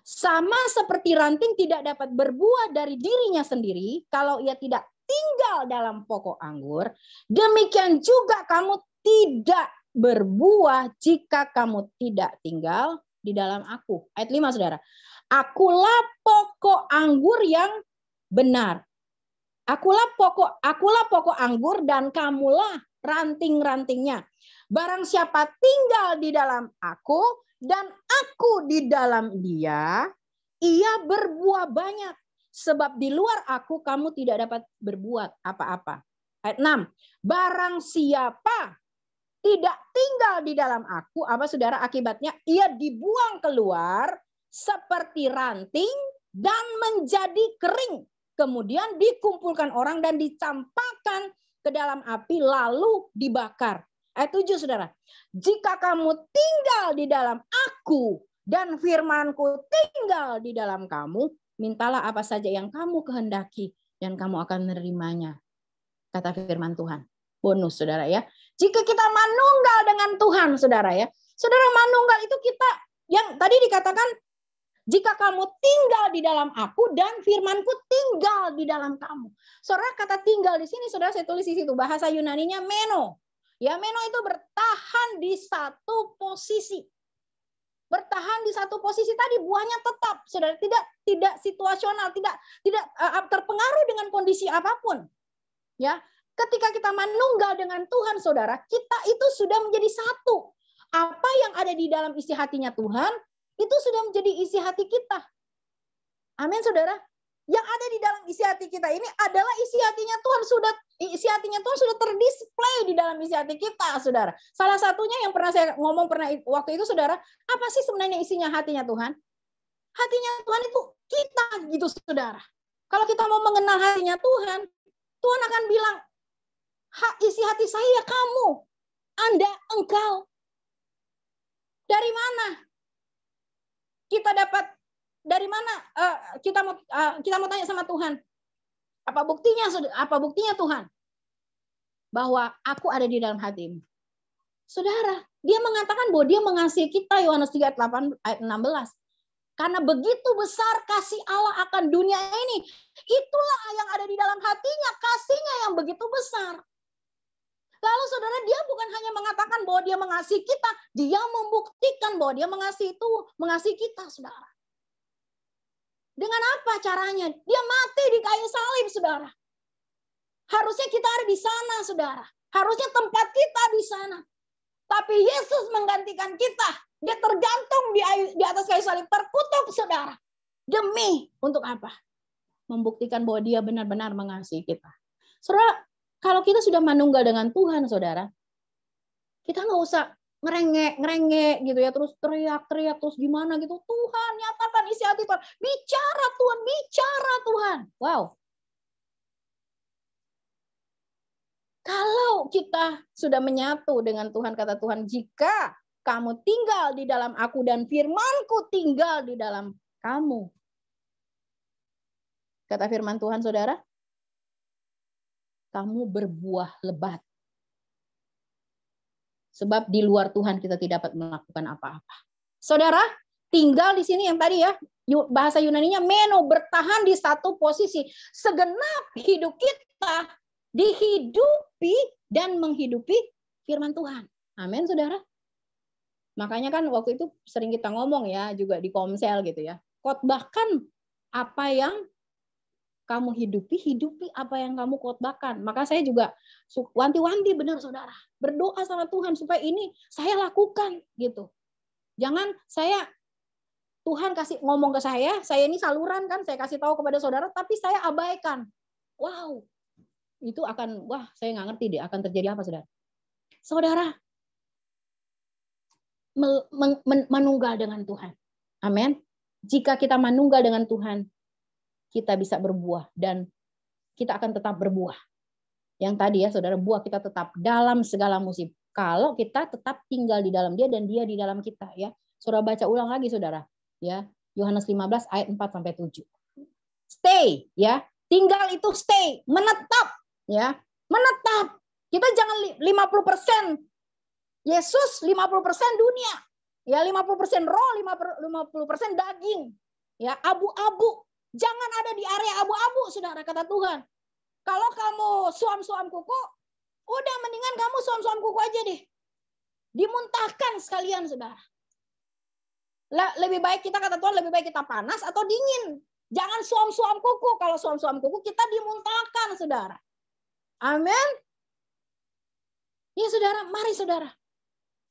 Sama seperti ranting tidak dapat berbuah dari dirinya sendiri kalau ia tidak tinggal dalam pokok anggur, demikian juga kamu tidak berbuah jika kamu tidak tinggal di dalam aku. Ayat 5 saudara. Akulah pokok anggur yang benar. Akulah pokok anggur dan kamulah ranting-rantingnya. Barang siapa tinggal di dalam aku dan aku di dalam dia, ia berbuah banyak. Sebab di luar aku kamu tidak dapat berbuat apa-apa. Ayat 6. Barang siapa tidak tinggal di dalam aku, apa saudara, akibatnya ia dibuang keluar seperti ranting dan menjadi kering. Kemudian dikumpulkan orang dan dicampakkan ke dalam api lalu dibakar. Ayat 7 saudara. Jika kamu tinggal di dalam aku dan firmanku tinggal di dalam kamu, mintalah apa saja yang kamu kehendaki dan kamu akan menerimanya. Kata firman Tuhan. Bonus saudara ya. Jika kita manunggal dengan Tuhan saudara ya. Saudara, manunggal itu kita yang tadi dikatakan jika kamu tinggal di dalam aku dan firmanku tinggal di dalam kamu. Saudara, kata tinggal di sini saudara saya tulis di situ, bahasa Yunaninya meno. Ya, meno itu bertahan di satu posisi. Bertahan di satu posisi tadi, buahnya tetap, saudara, tidak situasional, tidak terpengaruh dengan kondisi apapun. Ya, ketika kita manunggal dengan Tuhan, saudara, kita itu sudah menjadi satu. Apa yang ada di dalam isi hatinya Tuhan, itu sudah menjadi isi hati kita. Amin, saudara. Yang ada di dalam isi hati kita ini adalah isi hatinya Tuhan, sudah terdisplay di dalam isi hati kita, saudara. Salah satunya yang pernah saya ngomong waktu itu, saudara, apa sih sebenarnya isinya hatinya Tuhan? Hatinya Tuhan itu kita, gitu, saudara. Kalau kita mau mengenal hatinya Tuhan, Tuhan akan bilang, isi hati saya kamu, Anda, engkau. Dari mana kita dapat? Dari mana kita mau tanya sama Tuhan? Apa buktinya Tuhan? Bahwa aku ada di dalam hatimu. Saudara, dia mengatakan bahwa dia mengasihi kita, Yohanes 3 ayat 16. Karena begitu besar kasih Allah akan dunia ini. Itulah yang ada di dalam hatinya, kasihnya yang begitu besar. Lalu saudara, dia bukan hanya mengatakan bahwa dia mengasihi kita, dia membuktikan bahwa dia mengasihi kita, saudara. Dengan apa caranya? Dia mati di kayu salib, saudara. Harusnya kita ada di sana, saudara. Harusnya tempat kita di sana. Tapi Yesus menggantikan kita. Dia tergantung di atas kayu salib, terkutuk, saudara. Demi untuk apa? Membuktikan bahwa dia benar-benar mengasihi kita. Saudara, kalau kita sudah manunggal dengan Tuhan, saudara, kita nggak usah ngerengek gitu ya, terus teriak-teriak, terus gimana gitu. Tuhan, nyatakan isi hati Tuhan. Bicara Tuhan. Wow. Kalau kita sudah menyatu dengan Tuhan, kata Tuhan, jika kamu tinggal di dalam aku dan firmanku tinggal di dalam kamu. Kata firman Tuhan, saudara, kamu berbuah lebat. Sebab di luar Tuhan kita tidak dapat melakukan apa-apa. Saudara, tinggal di sini yang tadi ya, bahasa Yunaninya meno, bertahan di satu posisi. Segenap hidup kita dihidupi dan menghidupi firman Tuhan. Amin, saudara. Makanya kan waktu itu sering kita ngomong ya, juga di Komsel gitu ya. Khotbahkan apa yang kamu hidupi apa yang kamu khotbahkan. Maka saya juga wanti-wanti benar saudara. Berdoa sama Tuhan supaya ini saya lakukan gitu. Jangan Tuhan kasih ngomong ke saya ini saluran kan, saya kasih tahu kepada saudara, tapi saya abaikan. Wow, itu saya nggak ngerti deh akan terjadi apa saudara. Saudara, manunggal dengan Tuhan. Amin. Jika kita manunggal dengan Tuhan, kita bisa berbuah dan kita akan tetap berbuah. Yang tadi ya saudara, buah kita tetap dalam segala musim. Kalau kita tetap tinggal di dalam Dia dan Dia di dalam kita ya. Saudara baca ulang lagi saudara. Ya, Yohanes 15 ayat 4 sampai 7. Stay ya. Tinggal itu stay, menetap ya. Menetap. Kita jangan 50% Yesus, 50% dunia. Ya, 50% roh, 50% daging. Ya, abu-abu. Jangan ada di area abu-abu, saudara, kata Tuhan. Kalau kamu suam-suam kuku, udah mendingan kamu suam-suam kuku aja deh. Dimuntahkan sekalian, saudara. Lebih baik kita, kata Tuhan, lebih baik kita panas atau dingin. Jangan suam-suam kuku. Kalau suam-suam kuku, kita dimuntahkan, saudara. Amin. Ya, saudara, mari saudara.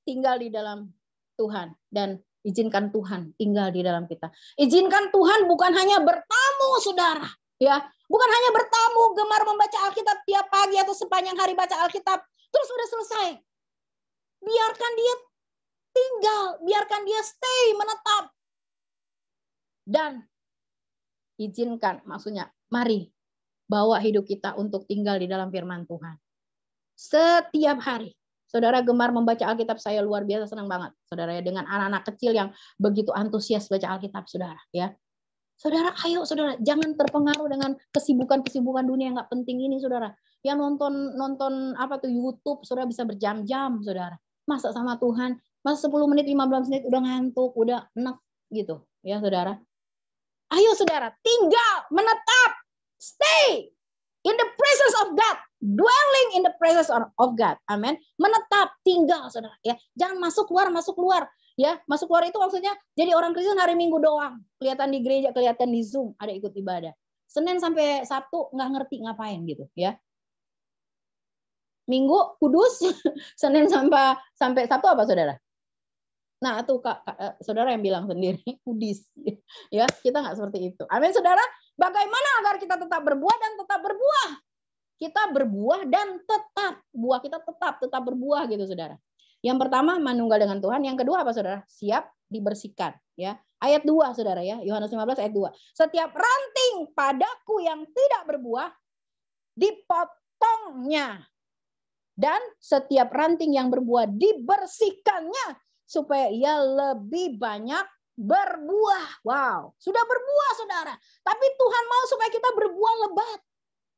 Tinggal di dalam Tuhan. Dan Izinkan Tuhan tinggal di dalam kita. Izinkan Tuhan bukan hanya bertamu, saudara. Ya, bukan hanya bertamu, gemar membaca Alkitab tiap pagi atau sepanjang hari baca Alkitab, terus sudah selesai. Biarkan dia tinggal, biarkan dia stay, menetap. Dan izinkan, maksudnya, mari bawa hidup kita untuk tinggal di dalam firman Tuhan. Setiap hari. Saudara gemar membaca Alkitab, saya luar biasa senang banget. Saudara ya, dengan anak-anak kecil yang begitu antusias baca Alkitab, saudara ya. Saudara, ayo saudara, jangan terpengaruh dengan kesibukan-kesibukan dunia yang nggak penting ini, saudara. Yang nonton apa tuh YouTube, saudara bisa berjam-jam, saudara. Masa sama Tuhan, masa 10 menit, 15 menit udah ngantuk, udah enak gitu, ya saudara. Ayo saudara, tinggal, menetap, stay in the presence of God, dwelling in the presence of God. Amin. Menetap, tinggal saudara ya. Jangan masuk keluar ya. Masuk keluar itu maksudnya jadi orang Kristen hari Minggu doang. Kelihatan di gereja, kelihatan di Zoom, ada ikut ibadah. Senin sampai Sabtu nggak ngerti ngapain gitu ya. Minggu kudus, Senin sampai Sabtu apa saudara? Nah, itu saudara yang bilang sendiri, kudis. Ya, kita nggak seperti itu. Amin, saudara. Bagaimana agar kita tetap berbuah dan tetap berbuah? Kita berbuah dan tetap buah kita tetap berbuah gitu, saudara. Yang pertama, manunggal dengan Tuhan. Yang kedua apa, saudara? Siap dibersihkan. Ya, ayat 2, saudara ya. Yohanes 15 ayat 2. Setiap ranting padaku yang tidak berbuah dipotongnya, dan setiap ranting yang berbuah dibersihkannya, supaya ia lebih banyak berbuah. Wow, sudah berbuah saudara. Tapi Tuhan mau supaya kita berbuah lebat,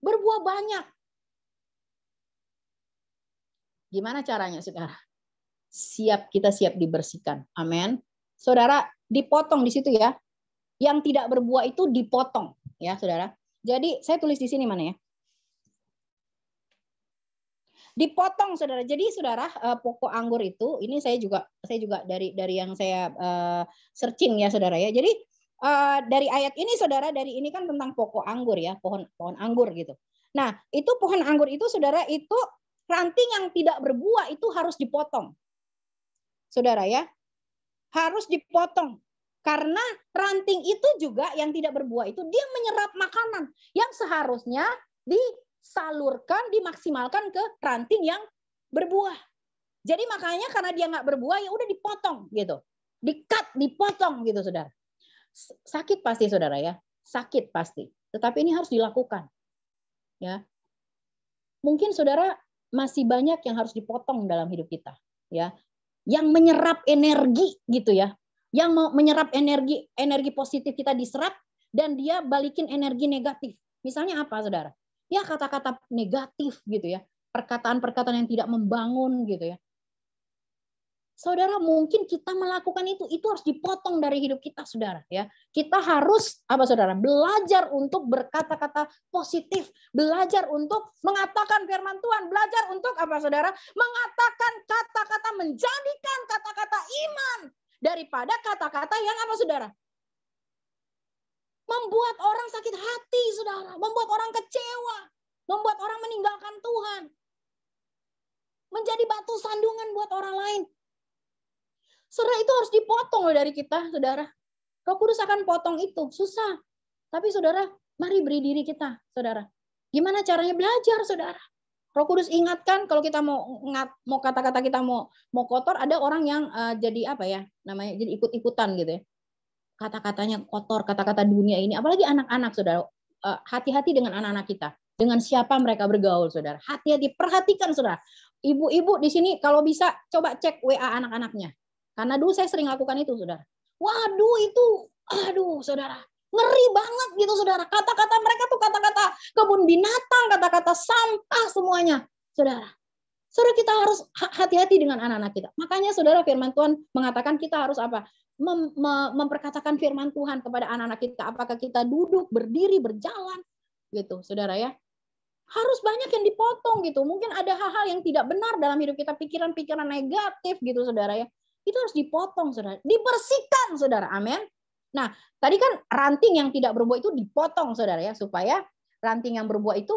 berbuah banyak. Gimana caranya saudara? Kita siap dibersihkan. Amin. Saudara, dipotong di situ ya. Yang tidak berbuah itu dipotong ya saudara. Jadi saya tulis di sini mana ya? Dipotong saudara. Jadi saudara, pokok anggur itu ini saya juga dari yang saya searching ya saudara ya. Jadi dari ayat ini saudara, dari ini kan tentang pokok anggur ya, pohon anggur gitu. Nah, itu pohon anggur itu saudara, itu ranting yang tidak berbuah itu harus dipotong. Saudara ya. Harus dipotong. Karena ranting itu juga yang tidak berbuah itu dia menyerap makanan yang seharusnya disalurkan, dimaksimalkan ke ranting yang berbuah. Jadi makanya karena dia nggak berbuah ya udah dipotong gitu. Di-cut, dipotong gitu saudara. Sakit pasti saudara ya. Sakit pasti. Tetapi ini harus dilakukan. Ya. Mungkin saudara masih banyak yang harus dipotong dalam hidup kita. Ya. Yang menyerap energi gitu ya. Yang mau menyerap energi positif kita diserap dan dia balikin energi negatif. Misalnya apa saudara? Ya kata-kata negatif gitu ya. Perkataan-perkataan yang tidak membangun gitu ya. Saudara, mungkin kita melakukan itu harus dipotong dari hidup kita saudara ya. Kita harus apa saudara? Belajar untuk berkata-kata positif, belajar untuk mengatakan firman Tuhan, belajar untuk apa saudara? Mengatakan kata-kata, menjadikan kata-kata iman daripada kata-kata yang apa saudara? Membuat orang sakit hati, saudara. Membuat orang kecewa. Membuat orang meninggalkan Tuhan. Menjadi batu sandungan buat orang lain. Saudara, itu harus dipotong loh dari kita, saudara. Roh Kudus akan potong itu. Susah. Tapi saudara, mari beri diri kita, saudara. Gimana caranya belajar, saudara? Roh Kudus ingatkan kalau kita mau kata-kata kita mau kotor, ada orang yang jadi apa ya namanya, jadi ikut-ikutan gitu ya. Kata-katanya kotor, kata-kata dunia ini, apalagi anak-anak saudara. Hati-hati dengan anak-anak kita, dengan siapa mereka bergaul saudara. Hati-hati, perhatikan saudara. Ibu-ibu di sini kalau bisa coba cek WA anak-anaknya. Karena dulu saya sering lakukan itu saudara. Waduh itu, aduh saudara. Ngeri banget gitu saudara. Kata-kata mereka tuh kata-kata kebun binatang, kata-kata sampah semuanya. Saudara. Saudara, kita harus hati-hati dengan anak-anak kita. Makanya saudara, firman Tuhan mengatakan kita harus apa? Memperkatakan firman Tuhan kepada anak-anak kita. Apakah kita duduk, berdiri, berjalan. Gitu saudara ya. Harus banyak yang dipotong gitu. Mungkin ada hal-hal yang tidak benar dalam hidup kita. Pikiran-pikiran negatif gitu saudara ya. Itu harus dipotong saudara. Dibersihkan saudara. Amin. Nah, tadi kan ranting yang tidak berbuah itu dipotong saudara ya. Supaya ranting yang berbuah itu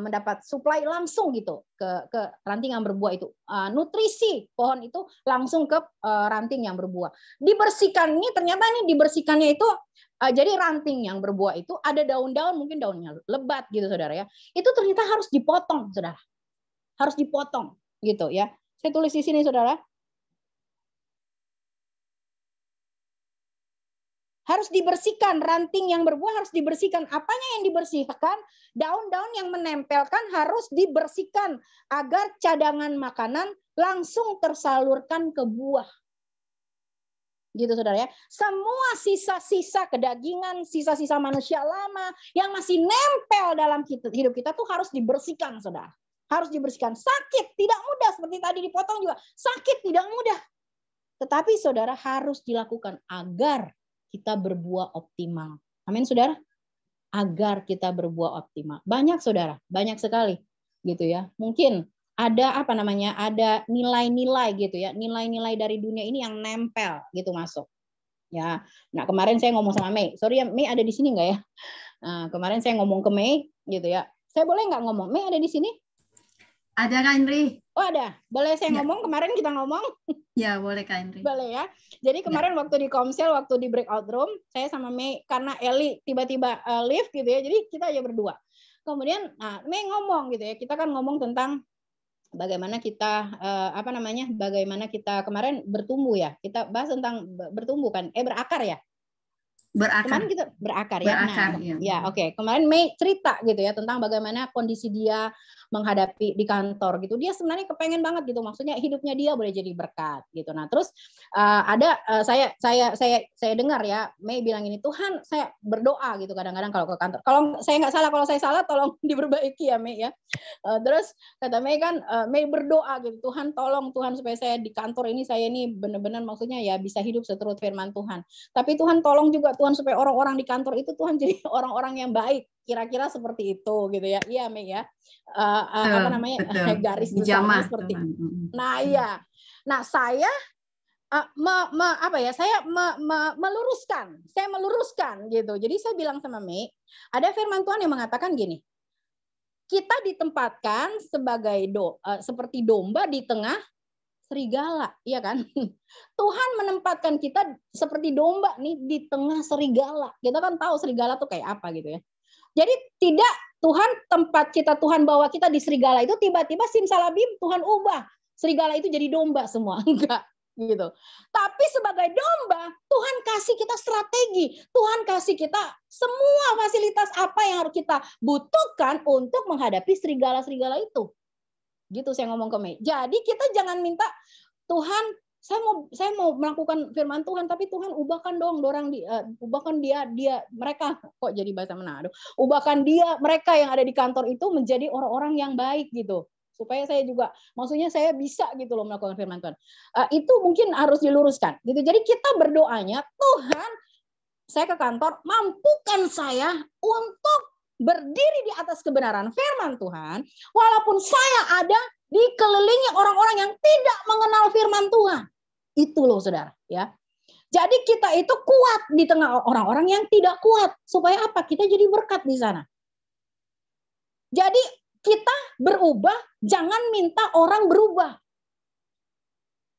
mendapat supply langsung gitu ke ranting yang berbuah itu. Nutrisi pohon itu langsung ke ranting yang berbuah. Dibersihkan ini ternyata dibersihkannya itu jadi ranting yang berbuah itu ada daun-daun, mungkin daunnya lebat gitu saudara ya. Itu ternyata harus dipotong saudara. Harus dipotong gitu ya. Saya tulis di sini saudara. Harus dibersihkan, ranting yang berbuah harus dibersihkan. Apanya yang dibersihkan? Daun-daun yang menempelkan harus dibersihkan agar cadangan makanan langsung tersalurkan ke buah. Gitu saudara ya. Semua sisa-sisa kedagingan, sisa-sisa manusia lama yang masih nempel dalam hidup kita tuh harus dibersihkan saudara. Harus dibersihkan. Sakit, tidak mudah. Seperti tadi dipotong juga. Sakit, tidak mudah. Tetapi saudara harus dilakukan agar kita berbuah optimal. Amin, saudara. Agar kita berbuah optimal. Banyak, saudara. Banyak sekali. Gitu ya. Mungkin ada ada nilai-nilai gitu ya. Nilai-nilai dari dunia ini yang nempel gitu masuk. Ya. Nah, kemarin saya ngomong sama Mei. Sorry ya, Mei ada di sini nggak ya? Nah, kemarin saya ngomong ke Mei gitu ya. Saya boleh nggak ngomong? Mei ada di sini? Ada Kak Indri. Oh ada. Boleh saya ngomong? Kemarin kita ngomong. Ya, boleh Kak Indri. Boleh ya. Jadi kemarin waktu di Komsel, waktu di breakout room, saya sama Mei, karena Eli tiba-tiba live gitu ya, jadi kita aja berdua. Kemudian Mei ngomong gitu ya, kita kan ngomong tentang bagaimana kita bagaimana kita kemarin bertumbuh ya. Kita bahas tentang bertumbuh kan, berakar ya. Berakar. Kemarin kita berakar ya. Berakar, nah, ya oke. Kemarin Mei cerita gitu ya tentang bagaimana kondisi dia menghadapi di kantor gitu. Dia sebenarnya kepengen banget gitu. Maksudnya hidupnya dia boleh jadi berkat gitu. Nah, terus saya dengar ya Mei bilang ini, Tuhan, saya berdoa gitu kadang-kadang kalau ke kantor. Kalau saya nggak salah, kalau saya salah tolong diperbaiki ya Mei ya. Terus kata Mei kan Mei berdoa gitu, Tuhan tolong Tuhan supaya saya di kantor ini saya ini benar-benar maksudnya ya bisa hidup seturut firman Tuhan. Tapi Tuhan tolong juga Tuhan supaya orang-orang di kantor itu Tuhan jadi orang-orang yang baik. Kira-kira seperti itu gitu ya. Iya Mei ya. Garis besarnya seperti itu. Nah iya. Nah saya meluruskan gitu. Jadi saya bilang sama Mei, ada firman Tuhan yang mengatakan gini. Kita ditempatkan sebagai seperti domba di tengah serigala, iya kan? Tuhan menempatkan kita seperti domba nih di tengah serigala. Kita kan tahu serigala tuh kayak apa gitu ya. Jadi tidak Tuhan tempat kita, Tuhan bawa kita di serigala itu tiba-tiba simsalabim Tuhan ubah serigala itu jadi domba semua. Enggak gitu. Tapi sebagai domba Tuhan kasih kita strategi, Tuhan kasih kita semua fasilitas apa yang harus kita butuhkan untuk menghadapi serigala-serigala itu. Gitu saya ngomong ke Mei. Jadi kita jangan minta Tuhan, saya mau melakukan firman Tuhan, tapi Tuhan ubahkan dong ubahkan mereka kok jadi bahasa Manado. Ubahkan mereka yang ada di kantor itu menjadi orang-orang yang baik gitu. Supaya saya juga, maksudnya saya bisa gitu loh melakukan firman Tuhan. Itu mungkin harus diluruskan. Gitu. Jadi kita berdoanya, Tuhan, saya ke kantor, mampukan saya untuk berdiri di atas kebenaran firman Tuhan, walaupun saya ada dikelilingi orang-orang yang tidak mengenal firman Tuhan. Itu loh saudara. Ya. Jadi kita itu kuat di tengah orang-orang yang tidak kuat. Supaya apa? Kita jadi berkat di sana. Jadi kita berubah, jangan minta orang berubah.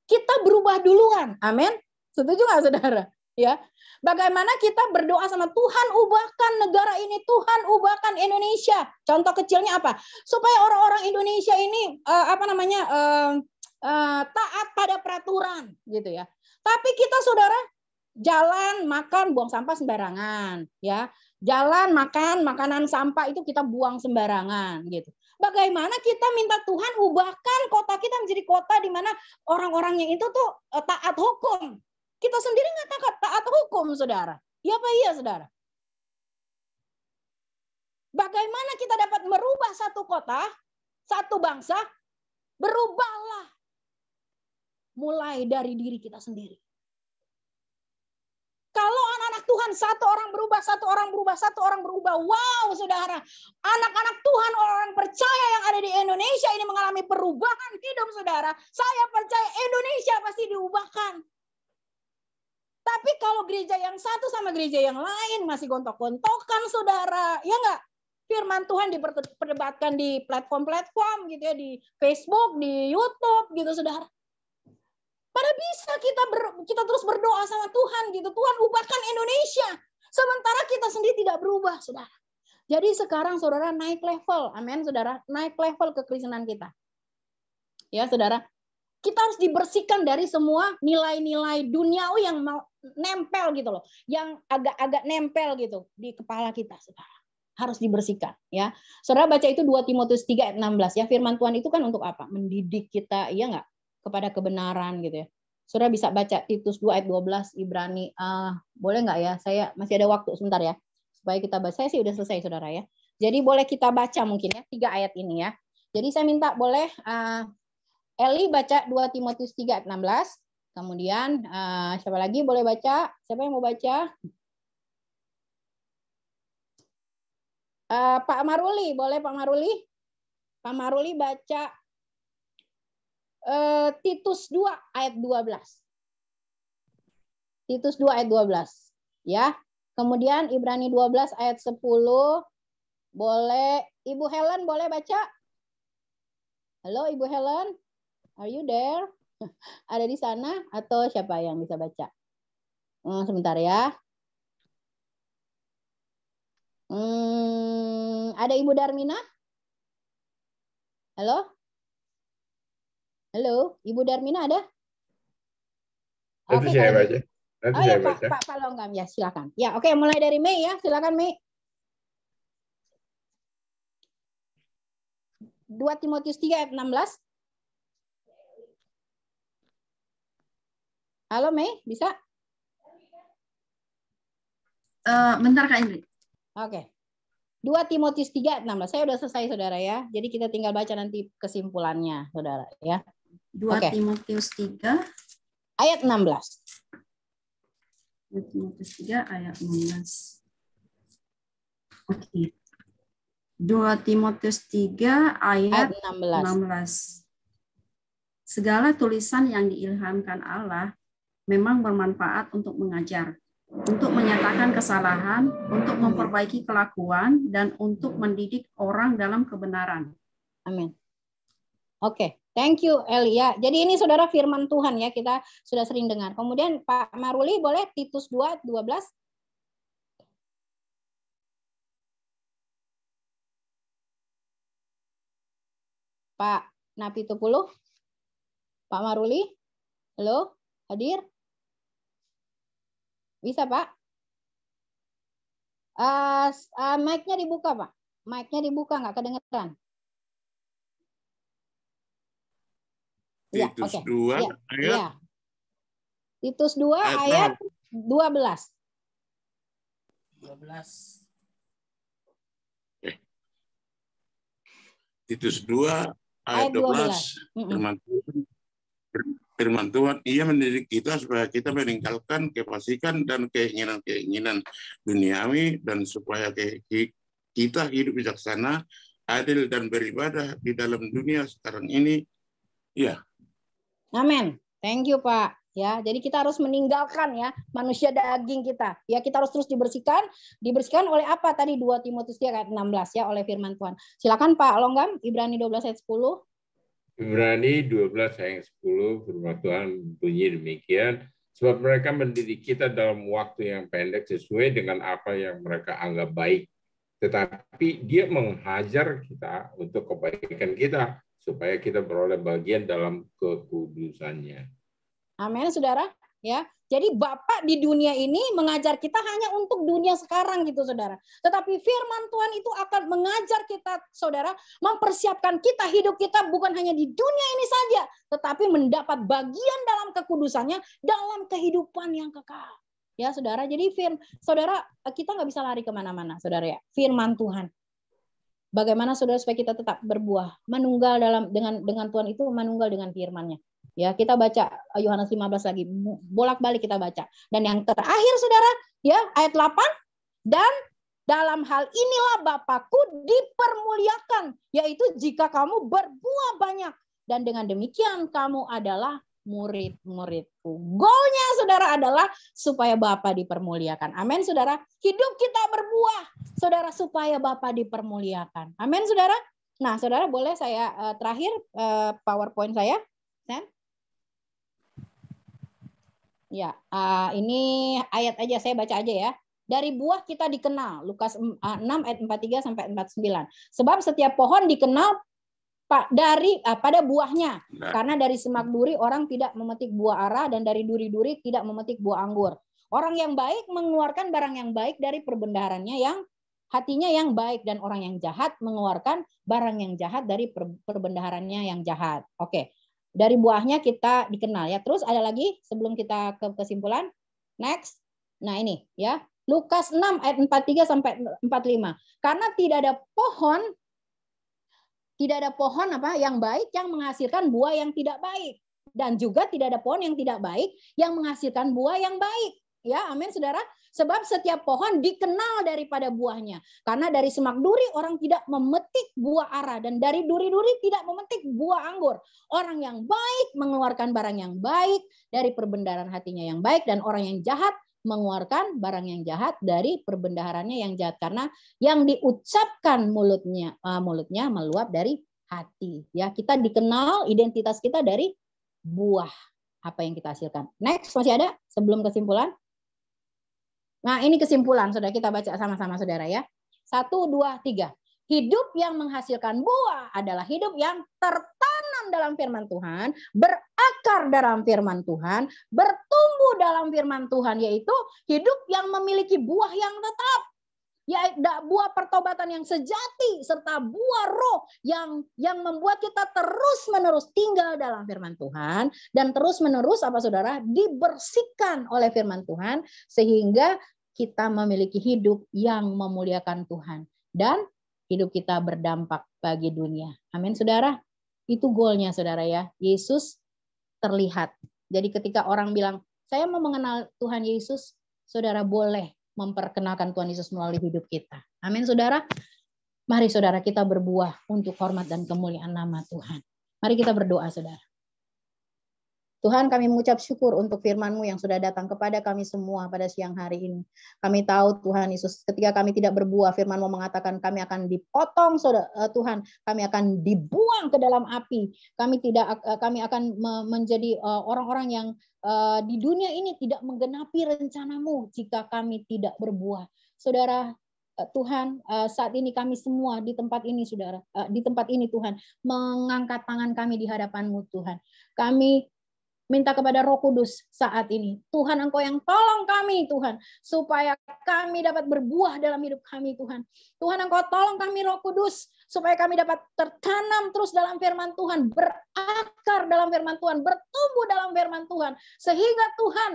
Kita berubah duluan. Amin. Setuju nggak saudara? Ya. Bagaimana kita berdoa sama Tuhan, ubahkan negara ini, Tuhan ubahkan Indonesia. Contoh kecilnya apa? Supaya orang-orang Indonesia ini taat pada peraturan, gitu ya. Tapi kita saudara jalan makan buang sampah sembarangan, ya. Jalan makan makanan sampah itu kita buang sembarangan, gitu. Bagaimana kita minta Tuhan ubahkan kota kita menjadi kota di mana orang-orangnya itu tuh taat hukum. Kita sendiri nggak taat hukum, saudara. Ya apa iya, saudara? Bagaimana kita dapat merubah satu kota, satu bangsa? Berubahlah. Mulai dari diri kita sendiri. Kalau anak-anak Tuhan, satu orang berubah, satu orang berubah, satu orang berubah. Wow, saudara. Anak-anak Tuhan, orang percaya yang ada di Indonesia ini mengalami perubahan hidup, saudara. Saya percaya Indonesia pasti diubahkan. Tapi kalau gereja yang satu sama gereja yang lain masih gontok-gontokan, saudara. Ya enggak? Firman Tuhan diperdebatkan di platform-platform gitu ya, di Facebook, di YouTube gitu saudara. Pada bisa kita terus berdoa sama Tuhan gitu. Tuhan ubahkan Indonesia. Sementara kita sendiri tidak berubah saudara. Jadi sekarang saudara naik level. Amin saudara. Naik level kekristenan kita. Ya saudara. Kita harus dibersihkan dari semua nilai-nilai duniawi yang nempel gitu loh. Yang agak-agak nempel gitu di kepala kita saudara. Harus dibersihkan ya. Saudara baca itu 2 Timotius 3 ayat 16 ya. Firman Tuhan itu kan untuk apa? Mendidik kita, iya enggak? Kepada kebenaran gitu ya. Saudara bisa baca Titus 2 ayat 12, Ibrani. Boleh enggak ya? Saya masih ada waktu sebentar ya. Supaya kita baca. Saya sih udah selesai saudara ya. Jadi boleh kita baca mungkin ya 3 ayat ini ya. Jadi saya minta boleh Eli baca 2 Timotius 3 ayat 16. Kemudian siapa lagi boleh baca? Siapa yang mau baca? Pak Maruli, boleh Pak Maruli? Pak Maruli baca Titus 2 ayat 12. Titus 2 ayat 12. Ya. Kemudian Ibrani 12 ayat 10. Boleh Ibu Helen boleh baca? Halo Ibu Helen? Are you there? Ada di sana atau siapa yang bisa baca? Sebentar ya. Ada Ibu Darmina? Halo? Halo, Ibu Darmina ada? Nanti saya baca. Nanti saya baca. Pak Longgam ya, silakan. Ya, oke, mulai dari Mei ya, silakan Mei. 2 Timotius 3 ayat 16. Halo Mei, bisa? Bentar Kak Indri. Oke. 2 Timotius 3 ayat 16. Saya udah selesai saudara ya. Jadi kita tinggal baca nanti kesimpulannya saudara ya. 2 Timotius 3 ayat 16. 2 Timotius 3 ayat 16. Oke. 2 Timotius 3 ayat 16. Segala tulisan yang diilhamkan Allah memang bermanfaat untuk mengajar, untuk menyatakan kesalahan, untuk memperbaiki kelakuan, dan untuk mendidik orang dalam kebenaran. Amin. Oke, thank you Elia. Jadi ini saudara firman Tuhan ya, kita sudah sering dengar. Kemudian Pak Maruli boleh Titus 2 12. Pak Napitupulu. Pak Maruli. Halo, hadir? Bisa Pak? Mic-nya dibuka Pak. Mic-nya dibuka, nggak kedengeran. Titus 2 ayat. Ya. Titus 2 ayat 12. 12. Titus 2 ayat 12. Firman Tuhan, ia mendidik kita supaya kita meninggalkan kefasikan dan keinginan-keinginan duniawi, dan supaya kita hidup bijaksana, adil, dan beribadah di dalam dunia sekarang ini. Ya. Amin. Thank you Pak. Ya, jadi kita harus meninggalkan ya manusia daging kita. Ya, kita harus terus dibersihkan oleh apa tadi 2 Timotius 3 ayat 16 ya, oleh firman Tuhan. Silakan Pak Longgam, Ibrani 12 ayat 10. Ibrani 12 ayat 10, firman Tuhan bunyi demikian, sebab mereka mendidik kita dalam waktu yang pendek sesuai dengan apa yang mereka anggap baik. Tetapi dia menghajar kita untuk kebaikan kita, supaya kita beroleh bagian dalam kekudusannya. Amin, saudara. Ya, jadi Bapak di dunia ini mengajar kita hanya untuk dunia sekarang gitu, saudara. Tetapi firman Tuhan itu akan mengajar kita, saudara, mempersiapkan kita, hidup kita bukan hanya di dunia ini saja, tetapi mendapat bagian dalam kekudusannya, dalam kehidupan yang kekal. Ya, saudara. Jadi saudara, kita nggak bisa lari kemana-mana, saudara ya. Firman Tuhan. Bagaimana saudara supaya kita tetap berbuah, menunggal dengan Tuhan itu, menunggal dengan firman-Nya. Ya, kita baca Yohanes 15 lagi, bolak-balik kita baca. Dan yang terakhir saudara, ya, ayat 8, dan dalam hal inilah Bapakku dipermuliakan, yaitu jika kamu berbuah banyak, dan dengan demikian kamu adalah murid-muridku. Goalnya saudara adalah supaya Bapa dipermuliakan. Amin saudara. Hidup kita berbuah saudara supaya Bapa dipermuliakan. Amin saudara. Nah saudara boleh saya terakhir PowerPoint saya. Ya, ini ayat aja saya baca aja ya. Dari buah kita dikenal. Lukas 6 ayat 43 sampai 49. Sebab setiap pohon dikenal pada buahnya. Karena dari semak duri orang tidak memetik buah ara dan dari duri-duri tidak memetik buah anggur. Orang yang baik mengeluarkan barang yang baik dari perbendaharannya yang hatinya yang baik, dan orang yang jahat mengeluarkan barang yang jahat dari perbendaharannya yang jahat. Oke. Dari buahnya kita dikenal ya. Terus ada lagi sebelum kita ke kesimpulan. Next. Nah ini ya. Lukas 6 ayat 43 sampai 45. Karena tidak ada pohon yang baik yang menghasilkan buah yang tidak baik, dan juga tidak ada pohon yang tidak baik yang menghasilkan buah yang baik. Ya, amin saudara. Sebab setiap pohon dikenal daripada buahnya. Karena dari semak duri orang tidak memetik buah ara, dan dari duri-duri tidak memetik buah anggur. Orang yang baik mengeluarkan barang yang baik dari perbendaharan hatinya yang baik, dan orang yang jahat mengeluarkan barang yang jahat dari perbendaharannya yang jahat, karena yang diucapkan mulutnya meluap dari hati. Ya, kita dikenal identitas kita dari buah apa yang kita hasilkan. Next, masih ada sebelum kesimpulan? Nah, ini kesimpulan, saudara, kita baca sama-sama saudara ya. 1, 2, 3. Hidup yang menghasilkan buah adalah hidup yang tertanam dalam firman Tuhan, berakar dalam firman Tuhan, bertumbuh dalam firman Tuhan, yaitu hidup yang memiliki buah yang tetap, yaitu buah pertobatan yang sejati, serta buah roh yang membuat kita terus-menerus tinggal dalam firman Tuhan, dan terus-menerus apa saudara, dibersihkan oleh firman Tuhan, sehingga kita memiliki hidup yang memuliakan Tuhan, dan hidup kita berdampak bagi dunia. Amin saudara. Itu goalnya saudara ya. Yesus terlihat. Jadi ketika orang bilang, saya mau mengenal Tuhan Yesus, saudara boleh memperkenalkan Tuhan Yesus melalui hidup kita. Amin saudara. Mari saudara kita berbuah untuk hormat dan kemuliaan nama Tuhan. Mari kita berdoa saudara. Tuhan, kami mengucap syukur untuk firman-Mu yang sudah datang kepada kami semua pada siang hari ini. Kami tahu Tuhan Yesus, ketika kami tidak berbuah, firman-Mu mengatakan kami akan dipotong, saudara Tuhan, kami akan dibuang ke dalam api. Kami akan menjadi orang-orang yang di dunia ini tidak menggenapi rencana-Mu jika kami tidak berbuah. Saudara Tuhan, saat ini kami semua di tempat ini, saudara, di tempat ini Tuhan, mengangkat tangan kami di hadapan-Mu Tuhan. Kami minta kepada Roh Kudus saat ini. Tuhan, Engkau yang tolong kami, Tuhan. Supaya kami dapat berbuah dalam hidup kami, Tuhan. Tuhan, Engkau tolong kami, Roh Kudus. Supaya kami dapat tertanam terus dalam firman Tuhan. Berakar dalam firman Tuhan. Bertumbuh dalam firman Tuhan. Sehingga Tuhan,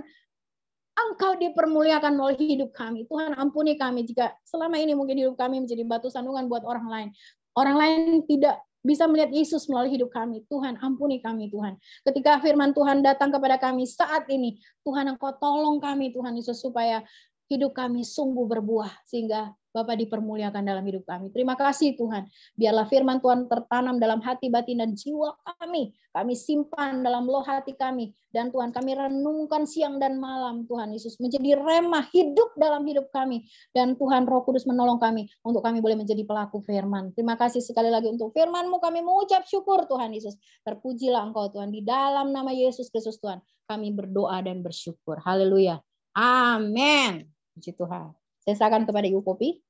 Engkau dipermuliakan oleh hidup kami. Tuhan, ampuni kami jika selama ini mungkin hidup kami menjadi batu sandungan buat orang lain. Orang lain tidak bisa melihat Yesus melalui hidup kami. Tuhan, ampuni kami Tuhan. Ketika firman Tuhan datang kepada kami saat ini, Tuhan Engkau tolong kami Tuhan Yesus supaya hidup kami sungguh berbuah sehingga Bapa dipermuliakan dalam hidup kami. Terima kasih Tuhan. Biarlah firman Tuhan tertanam dalam hati, batin, dan jiwa kami. Kami simpan dalam loh hati kami. Dan Tuhan kami renungkan siang dan malam Tuhan Yesus. Menjadi remah hidup dalam hidup kami. Dan Tuhan Roh Kudus menolong kami untuk kami boleh menjadi pelaku firman. Terima kasih sekali lagi untuk firman-Mu. Kami mengucap syukur Tuhan Yesus. Terpujilah Engkau Tuhan. Di dalam nama Yesus Kristus Tuhan. Kami berdoa dan bersyukur. Haleluya. Amin. Puji Tuhan. Saya serahkan kepada Ibu Popi.